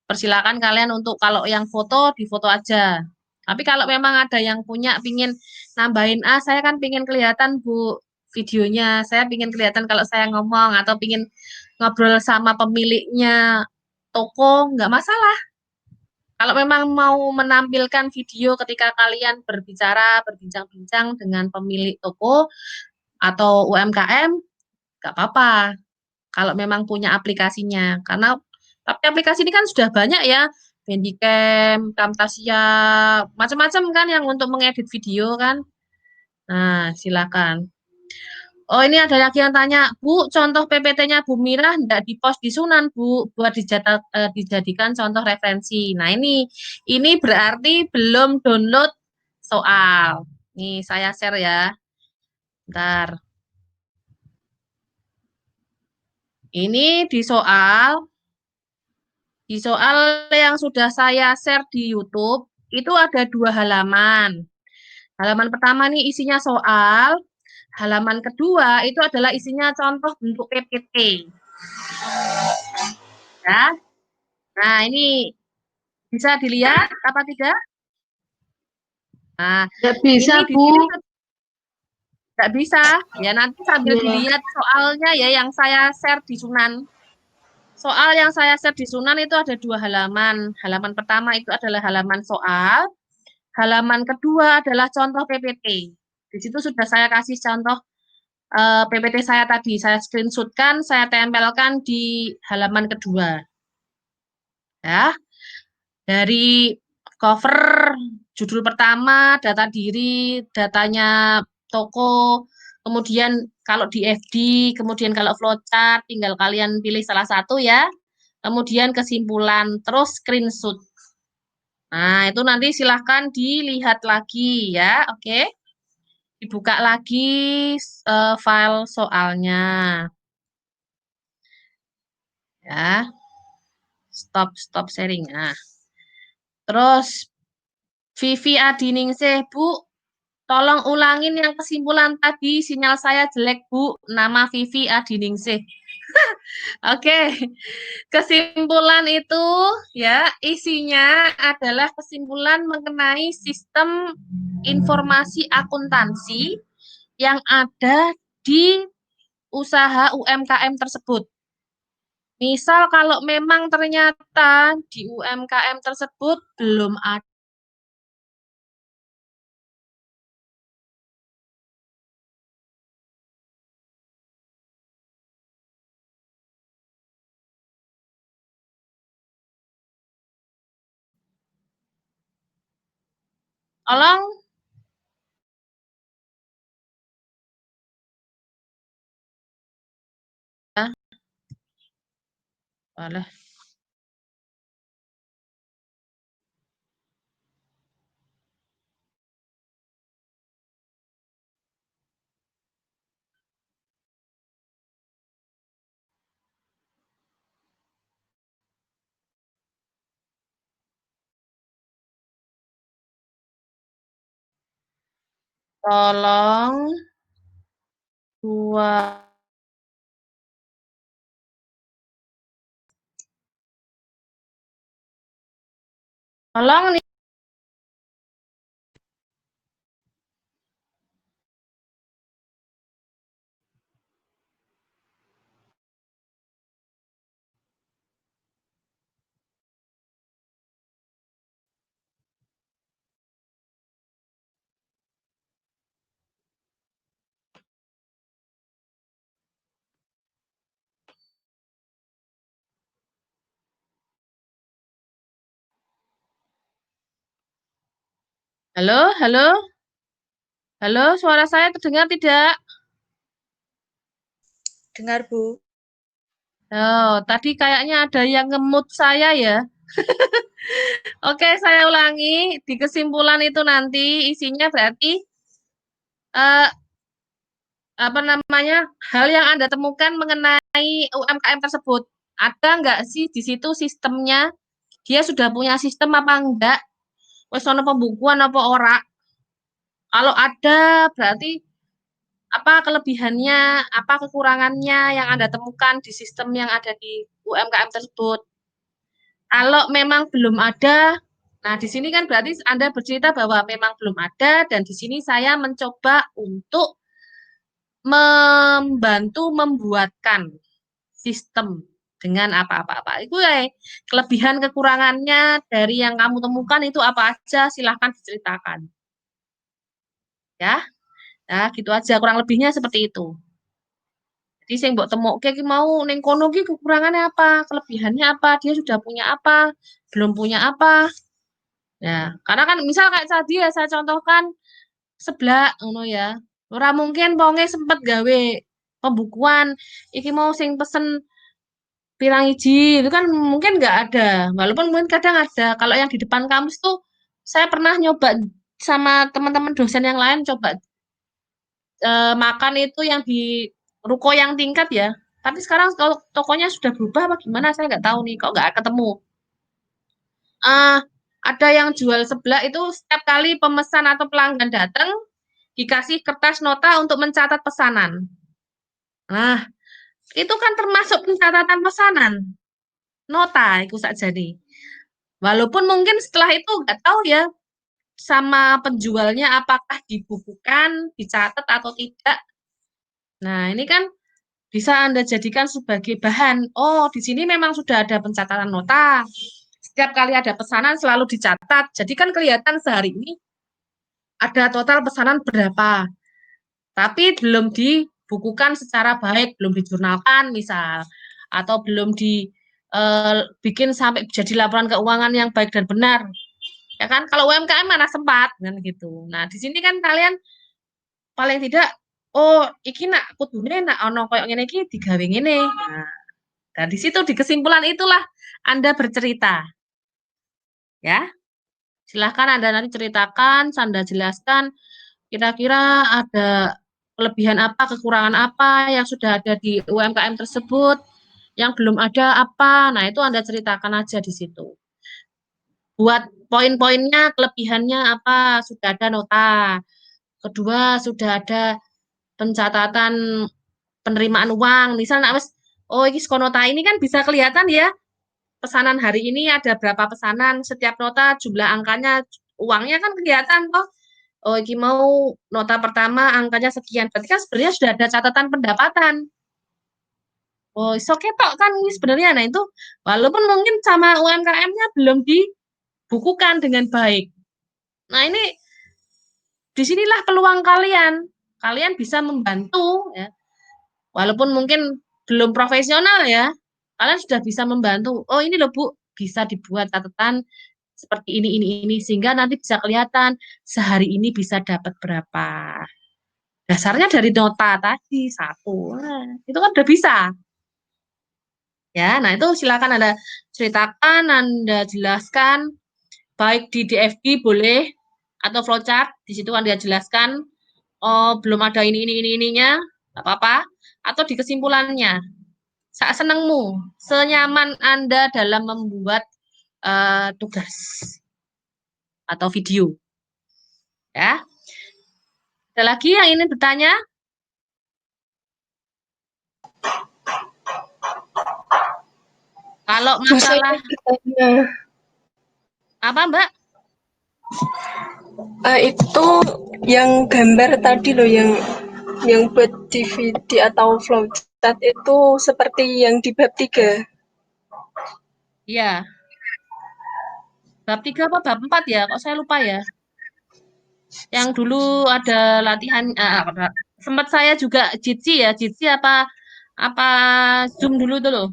A: persilakan kalian untuk kalau yang foto, di foto aja. Tapi kalau memang ada yang punya pingin nambahin, saya kan pingin kelihatan Bu videonya, saya pingin kelihatan kalau saya ngomong atau pingin ngobrol sama pemiliknya toko, nggak masalah. Kalau memang mau menampilkan video ketika kalian berbicara, berbincang-bincang dengan pemilik toko atau UMKM, nggak apa-apa. Kalau memang punya aplikasinya. Karena tapi aplikasi ini kan sudah banyak ya, Handycam, Camtasia, macam-macam kan yang untuk mengedit video kan. Nah, silakan. Oh, ini ada lagi yang tanya, Bu, contoh PPT-nya Bu Mirah enggak di-post di Sunan, Bu, buat dijadikan contoh referensi. Nah, ini berarti belum download soal. Nih, saya share ya. Bentar. Ini di soal yang sudah saya share di YouTube, itu ada 2 halaman. Halaman pertama nih isinya soal, halaman kedua itu adalah isinya contoh bentuk PPT. Ya. Nah, ini bisa dilihat apa tidak? Nah,
B: Nggak bisa,
A: ini di
B: Bu.
A: sini nggak bisa. Ya, nanti sambil
B: Iya.
A: dilihat soalnya ya yang saya share di Sunan. Soal yang saya share di Sunan itu ada 2 halaman. Halaman pertama itu adalah halaman soal. Halaman kedua adalah contoh PPT. Di situ sudah saya kasih contoh PPT saya tadi. Saya screenshotkan, saya tempelkan di halaman kedua. Ya, dari cover, judul pertama, data diri, datanya toko, kemudian kalau di FD, kemudian kalau flowchart, tinggal kalian pilih salah satu ya. Kemudian kesimpulan, terus screenshot. Nah, itu nanti silahkan dilihat lagi ya, oke? Dibuka lagi file soalnya. Ya, stop sharing. Nah, terus Vivi Adiningsih, Bu, tolong ulangin yang kesimpulan tadi, sinyal saya jelek, Bu. Nama Vivi Adiningsih. Oke, kesimpulan itu ya isinya adalah kesimpulan mengenai sistem informasi akuntansi yang ada di usaha UMKM tersebut. Misal kalau memang ternyata di UMKM tersebut belum ada. Tolong. Ya, boleh. Tolong buat tolong nih. Halo, halo. Halo, suara saya terdengar tidak?
C: Dengar, Bu.
A: Oh, tadi kayaknya ada yang ngemut saya ya. Oke, saya ulangi. Di kesimpulan itu nanti isinya berarti eh, apa namanya hal yang Anda temukan mengenai UMKM tersebut. Ada nggak sih di situ sistemnya? Dia sudah punya sistem apa enggak? Wes ono pembukuan apa ora? Kalau ada, berarti apa kelebihannya, apa kekurangannya yang Anda temukan di sistem yang ada di UMKM tersebut. Kalau memang belum ada, nah di sini kan berarti Anda bercerita bahwa memang belum ada, dan di sini saya mencoba untuk membantu membuatkan sistem dengan apa-apa. Itu ya kelebihan kekurangannya dari yang kamu temukan itu apa aja, silahkan diceritakan. Ya, nah gitu aja, kurang lebihnya seperti itu. Jadi sing mbok temokke ki mau ning kono ki kekurangannya apa, kelebihannya apa, dia sudah punya apa, belum punya apa. Nah, karena kan misal kayak tadi ya saya contohkan seblak ngono ya. Ora mungkin wonge sempet gawe pembukuan iki mau sing pesen pirang iji itu kan mungkin nggak ada. Walaupun mungkin kadang ada. Kalau yang di depan kampus tuh saya pernah nyoba sama teman-teman dosen yang lain coba makan itu yang di ruko yang tingkat ya. Tapi sekarang kalau tokonya sudah berubah apa gimana saya nggak tahu nih, kok nggak ketemu. Ah, ada yang jual seblak itu setiap kali pemesan atau pelanggan datang dikasih kertas nota untuk mencatat pesanan. Nah, itu kan termasuk pencatatan pesanan. Nota itu saja nih. Walaupun mungkin setelah itu nggak tahu ya sama penjualnya apakah dibukukan, dicatat atau tidak. Nah, ini kan bisa Anda jadikan sebagai bahan. Oh, di sini memang sudah ada pencatatan nota. Setiap kali ada pesanan selalu dicatat. Jadi kan kelihatan sehari ini ada total pesanan berapa. Tapi belum dibukukan secara baik, belum dijurnalkan misal. Atau belum dibikin sampai jadi laporan keuangan yang baik dan benar. Ya kan? Kalau UMKM mana sempat kan gitu. Nah, di sini kan kalian paling tidak oh, iki nak kudune nak ono koyo ngene iki digawe ngene. Nah, dan di situ di kesimpulan itulah Anda bercerita. Ya, silahkan Anda nanti ceritakan, Anda jelaskan kira-kira ada kelebihan apa, kekurangan apa yang sudah ada di UMKM tersebut, yang belum ada apa. Nah, itu Anda ceritakan aja di situ. Buat poin-poinnya, kelebihannya apa, sudah ada nota. Kedua, sudah ada pencatatan penerimaan uang. Misal, nah, oh, ini nota ini kan bisa kelihatan ya, pesanan hari ini ada berapa pesanan, setiap nota jumlah angkanya, uangnya kan kelihatan toh. Oh, ini mau nota pertama angkanya sekian. Berarti kan sebenarnya sudah ada catatan pendapatan. Oh, iso ketok kan ini sebenarnya. Nah, itu walaupun mungkin sama UMKM-nya belum dibukukan dengan baik. Nah, ini disinilah peluang kalian. Kalian bisa membantu ya. Walaupun mungkin belum profesional ya. Kalian sudah bisa membantu. Oh, ini loh Bu, bisa dibuat catatan seperti ini sehingga nanti bisa kelihatan sehari ini bisa dapat berapa. Dasarnya dari nota tadi satu. Nah, itu kan udah bisa. Ya, nah itu silakan Anda ceritakan, Anda jelaskan baik di DFG boleh atau flowchart di situ Anda jelaskan oh belum ada ininya, enggak apa-apa, atau di kesimpulannya. Saat senengmu, senyaman Anda dalam membuat tugas atau video. Ya. Ada lagi yang ingin bertanya? Kalau masalah apa Mbak?
C: Itu yang gambar tadi loh yang buat DVD atau flowchart itu seperti yang di bab 3.
A: Iya. Bab 3 apa bab 4 ya? Kok saya lupa ya? Yang dulu ada latihan sempat saya juga Jitsi ya, Jitsi apa Zoom dulu tuh loh.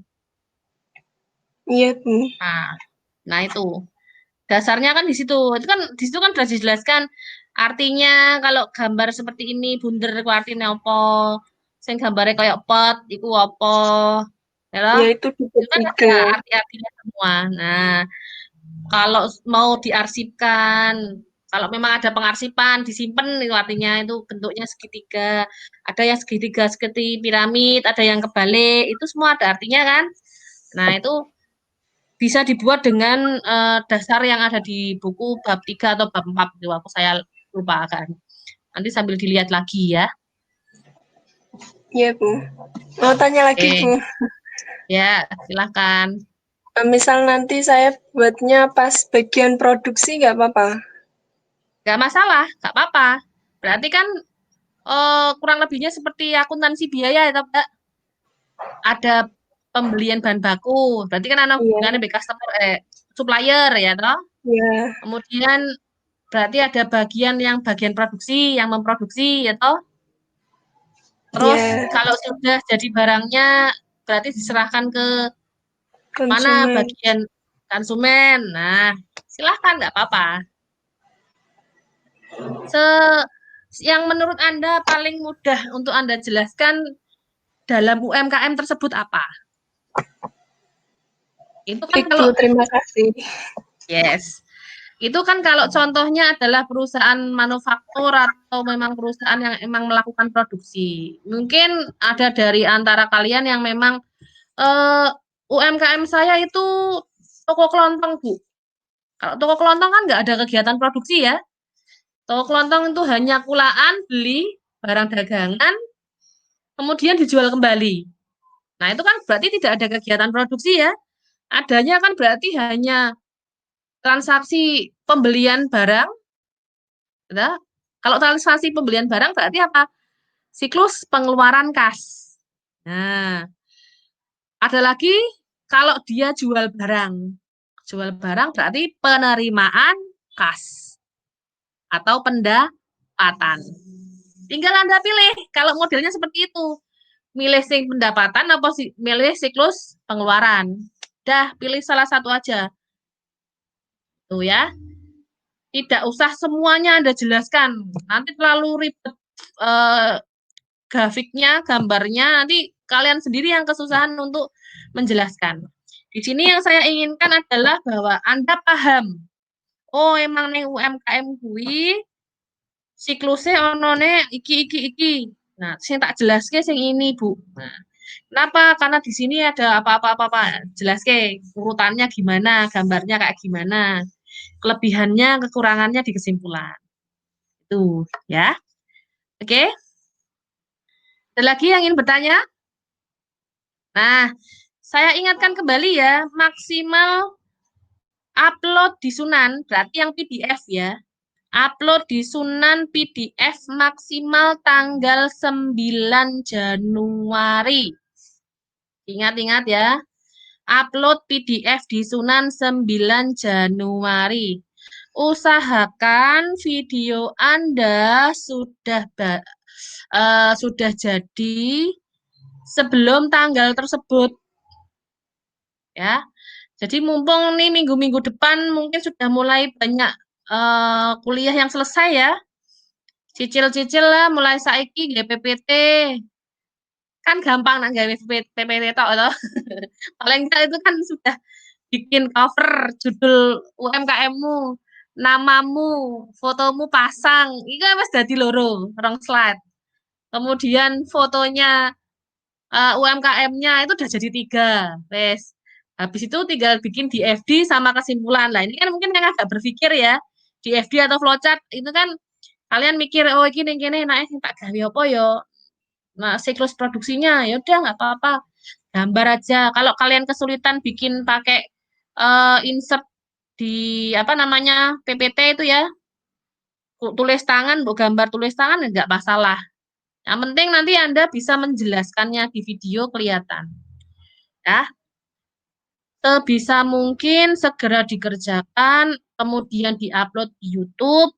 C: Iya, Bu.
A: Nah itu. Dasarnya kan di situ. Itu kan di situ kan sudah dijelaskan artinya kalau gambar seperti ini bunder ku artinya apa? Sing gambare kayak pot iku apa? Ya loh?
C: Ya itu di
A: Itu
C: bab
A: kan ada
C: 3.
A: arti-artinya semua. Nah, kalau mau diarsipkan, kalau memang ada pengarsipan, disimpan itu artinya itu bentuknya segitiga. Ada yang segitiga seperti piramid, ada yang kebalik, itu semua ada artinya kan? Nah, itu bisa dibuat dengan dasar yang ada di buku bab 3 atau bab 4 itu saya lupa kan. Nanti sambil dilihat lagi ya.
C: Iya, Bu. Mau tanya lagi,
A: Oke,
C: Bu.
A: ya silahkan.
C: Misal nanti saya buatnya pas bagian produksi nggak apa-apa?
A: Nggak masalah, nggak apa-apa. Berarti kan kurang lebihnya seperti akuntansi biaya ya, Mbak. Ada pembelian bahan baku, berarti kan ada
C: Iya,
A: hubungannya dengan customer, supplier ya toh.
C: iya,
A: Kemudian berarti ada bagian yang bagian produksi, yang memproduksi ya toh. Terus
C: iya.
A: kalau sudah jadi barangnya berarti diserahkan ke mana
C: Konsumen.
A: bagian konsumen. Nah, silahkan nggak apa-apa. Se yang menurut Anda paling mudah untuk Anda jelaskan dalam UMKM tersebut apa? Itu kan
C: Baik, Bu.
A: kalau
C: Terima kasih.
A: yes. Itu kan kalau contohnya adalah perusahaan manufaktur atau memang perusahaan yang memang melakukan produksi. Mungkin ada dari antara kalian yang memang UMKM saya itu toko kelontong, Bu. Kalau toko kelontong kan nggak ada kegiatan produksi ya. Toko kelontong itu hanya kulaan, beli barang dagangan, kemudian dijual kembali. Nah, itu kan berarti tidak ada kegiatan produksi ya. Adanya kan berarti hanya transaksi pembelian barang. Ya. Kalau transaksi pembelian barang berarti apa? Siklus pengeluaran kas. Nah, ada lagi kalau dia jual barang. Jual barang berarti penerimaan kas atau pendapatan. Tinggal Anda pilih kalau modelnya seperti itu. Milih sing pendapatan apa milih siklus pengeluaran. Dah, pilih salah satu aja. Tuh ya. Tidak usah semuanya Anda jelaskan. Nanti terlalu ribet grafiknya, gambarnya, nanti kalian sendiri yang kesusahan untuk menjelaskan. Di sini yang saya inginkan adalah bahwa Anda paham. Oh, emang nih UMKM kui siklusnya onone iki. Nah, sing tak jelaske sing ini, Bu. Nah, kenapa? Karena di sini ada apa-apa. Jelaske urutannya gimana, gambarnya kayak gimana, kelebihannya, kekurangannya di kesimpulan. Itu, ya. Oke? Ada lagi yang ingin bertanya? Nah, saya ingatkan kembali ya, maksimal upload di Sunan, berarti yang PDF ya. Upload di Sunan PDF maksimal tanggal 9 Januari. Ingat-ingat ya, upload PDF di Sunan 9 Januari. Usahakan video Anda sudah jadi sebelum tanggal tersebut. Ya. Jadi mumpung nih minggu-minggu depan mungkin sudah mulai banyak kuliah yang selesai ya. Cicil-cicil lah mulai saiki nggih PPT. Kan gampang nak gawe PPT tok toh. Paling enggak itu kan sudah bikin cover judul UMKM-mu, namamu, fotomu pasang. Iku wis dadi loro, rong slide. Kemudian fotonya UMKM-nya itu udah jadi 3. Wes. Habis itu tinggal bikin DFD sama kesimpulan. Lah ini kan mungkin yang agak berpikir ya. DFD atau flowchart itu kan kalian mikir oh ini enaknya sing tak gawe apa ya. Nah, siklus produksinya ya udah nggak apa-apa. Gambar aja. Kalau kalian kesulitan bikin pakai insert di apa namanya PPT itu ya, tulis tangan, bu gambar tulis tangan ya nggak masalah. Yang penting nanti Anda bisa menjelaskannya di video kelihatan. Ya, sebisa mungkin segera dikerjakan, kemudian diupload di YouTube.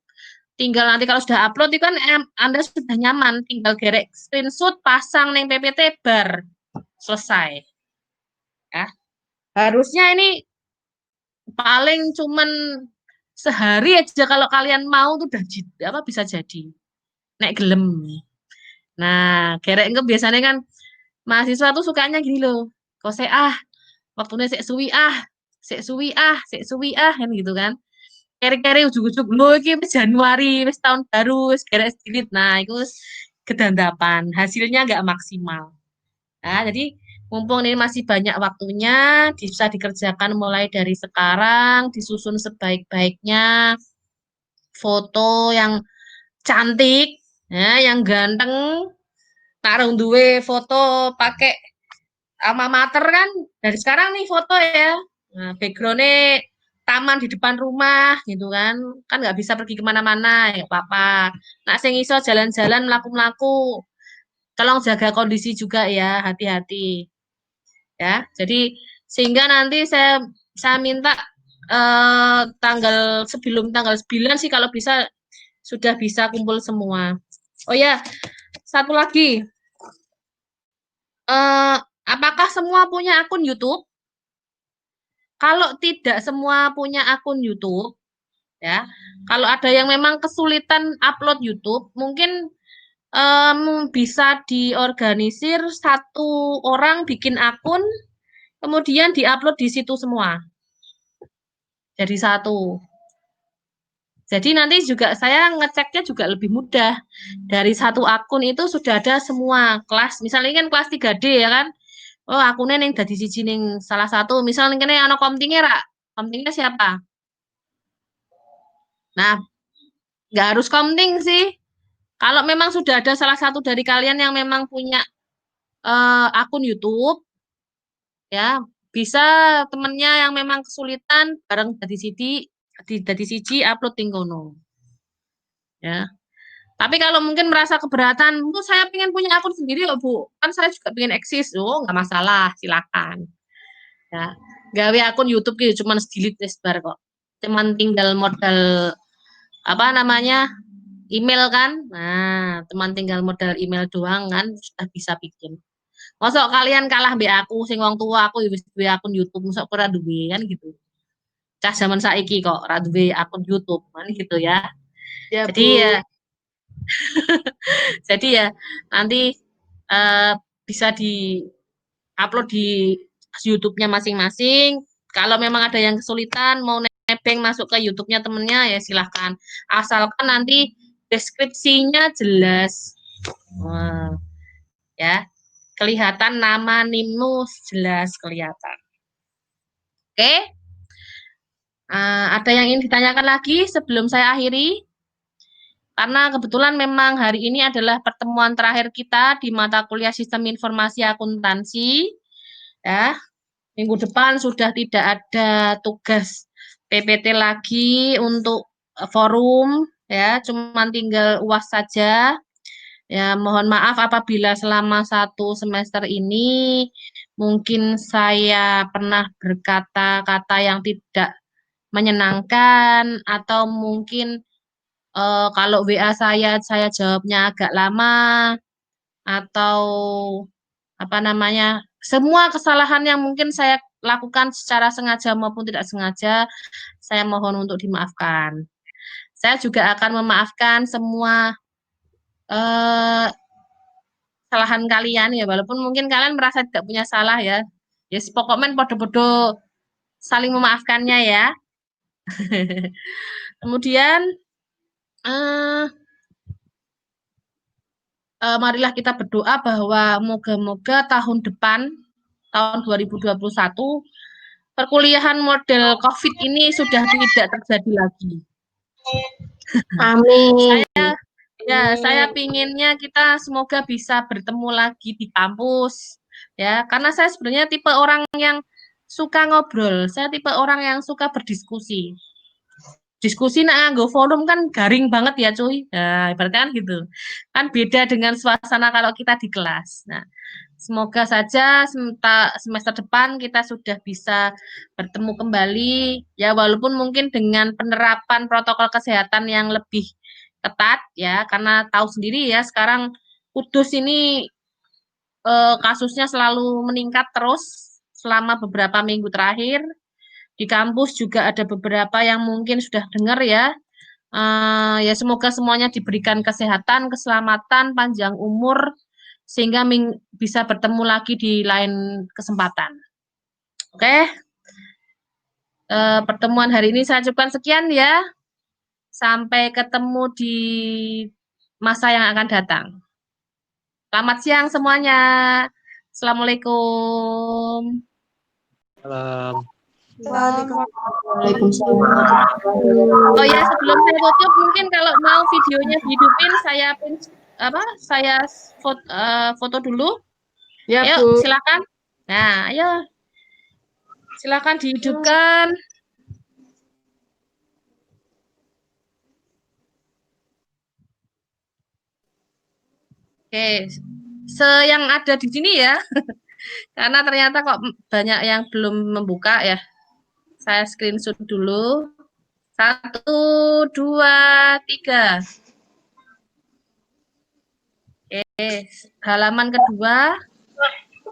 A: Tinggal nanti kalau sudah upload itu kan Anda sudah nyaman, tinggal gerek screenshot, pasang neng PPT bar selesai. Ya, harusnya ini paling cuman sehari aja kalau kalian mau tuh udah apa bisa jadi. Nek gelem. Nah, gerek itu biasanya kan mahasiswa tuh sukanya gini loh. Kose waktunya sek suwi kan gitu kan. Kere-kere ujug-ujug lho iki wis Januari, wis tahun baru, wis gerek sedikit. Nah, itu kedandapan, hasilnya nggak maksimal. Nah, jadi Mumpung ini masih banyak waktunya, bisa dikerjakan mulai dari sekarang, disusun sebaik-baiknya, foto yang cantik, ya, yang ganteng, taruh duwe foto pakai alma mater kan, dari sekarang nih foto ya. Nah, backgroundnya taman di depan rumah gitu kan nggak bisa pergi kemana-mana ya apa-apa. Nah, sing iso jalan-jalan melaku-melaku, tolong jaga kondisi juga ya, hati-hati ya. Jadi sehingga nanti saya minta sebelum tanggal 9 sih kalau bisa sudah bisa kumpul semua. Oh ya, satu lagi. Apakah semua punya akun YouTube? Kalau tidak semua punya akun YouTube, ya. Kalau ada yang memang kesulitan upload YouTube, mungkin bisa diorganisir satu orang bikin akun, kemudian diupload di situ semua. Jadi satu. Jadi nanti juga saya ngeceknya juga lebih mudah. Dari satu akun itu sudah ada semua kelas. Misalnya kan kelas 3D ya kan. Oh, akunnya ning dadi siji ning salah satu. Misal ning kene ana komtingnya ra. Komtingnya siapa? Nah, nggak harus komting sih. Kalau memang sudah ada salah satu dari kalian yang memang punya akun YouTube, ya bisa temennya yang memang kesulitan bareng dadi siji upload ting kono. Ya. Tapi kalau mungkin merasa keberatan, Bu, saya pengen punya akun sendiri loh, Bu. Kan saya juga pengen eksis. Oh, nggak masalah, silakan. Ya. Gawe akun YouTube gitu, cuman delete bar kok. Cuman tinggal modal apa namanya? Email kan. Nah, teman tinggal modal email doang kan sudah bisa bikin. Mosok kalian kalah mbek aku sing wong tua aku ya wis duwe akun YouTube, mosok ora duwe kan gitu. Cah zaman saiki kok ora duwe akun YouTube kan gitu ya.
B: Ya,
A: Jadi
B: Bu.
A: ya Jadi ya nanti eh, bisa di-upload di YouTube-nya masing-masing. Kalau memang ada yang kesulitan mau nebeng masuk ke YouTube-nya temennya ya silahkan. Asalkan nanti deskripsinya jelas. Wah, ya. Kelihatan nama NIMmu jelas kelihatan. Oke? Ada yang ingin ditanyakan lagi sebelum saya akhiri? Karena kebetulan memang hari ini adalah pertemuan terakhir kita di mata kuliah Sistem Informasi Akuntansi. Ya, minggu depan sudah tidak ada tugas PPT lagi untuk forum, ya, cuma tinggal UAS saja. Ya, mohon maaf apabila selama satu semester ini mungkin saya pernah berkata-kata yang tidak menyenangkan atau mungkin kalau WA saya jawabnya agak lama atau apa namanya, semua kesalahan yang mungkin saya lakukan secara sengaja maupun tidak sengaja, saya mohon untuk dimaafkan. Saya juga akan memaafkan semua eh, kesalahan kalian ya, walaupun mungkin kalian merasa tidak punya salah ya. Ya, yes, pokoknya podo-podo saling memaafkannya ya. Kemudian eh, marilah kita berdoa bahwa moga-moga tahun depan, tahun 2021, perkuliahan model COVID ini sudah tidak terjadi lagi.
B: Amin.
A: Saya pinginnya kita semoga bisa bertemu lagi di kampus, ya. Karena saya sebenarnya tipe orang yang suka ngobrol, saya tipe orang yang suka berdiskusi. Diskusi nak nganggo forum kan garing banget ya cuy. Nah, ibaratnya kan gitu. Kan beda dengan suasana kalau kita di kelas. Nah, semoga saja semester depan kita sudah bisa bertemu kembali ya walaupun mungkin dengan penerapan protokol kesehatan yang lebih ketat ya karena tahu sendiri ya sekarang Kudus ini kasusnya selalu meningkat terus selama beberapa minggu terakhir. Di kampus juga ada beberapa yang mungkin sudah dengar ya. Ya semoga semuanya diberikan kesehatan, keselamatan, panjang umur, sehingga bisa bertemu lagi di lain kesempatan. Oke, pertemuan hari ini saya cukupkan sekian ya. Sampai ketemu di masa yang akan datang. Selamat siang semuanya. Assalamualaikum.
D: Salam.
A: Oh ya, sebelum saya tutup, mungkin kalau mau videonya dihidupin, saya foto dulu.
B: Ya,
A: Ayo,
B: Bu.
A: silakan. Nah, ayo, silakan dihidupkan. Oke, yang ada di sini ya, karena ternyata kok banyak yang belum membuka ya. Saya screenshot dulu. 1, 2, 3. Oke, halaman kedua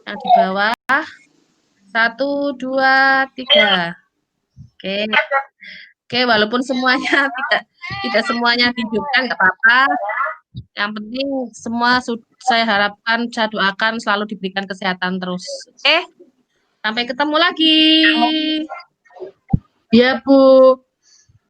A: yang di bawah. 1, 2, 3. Oke. Oke, walaupun semuanya tidak semuanya dihidupkan, nggak apa-apa. Yang penting semua saya harapkan, saya doakan selalu diberikan kesehatan terus. Oke, sampai ketemu lagi.
B: Ya, Bu.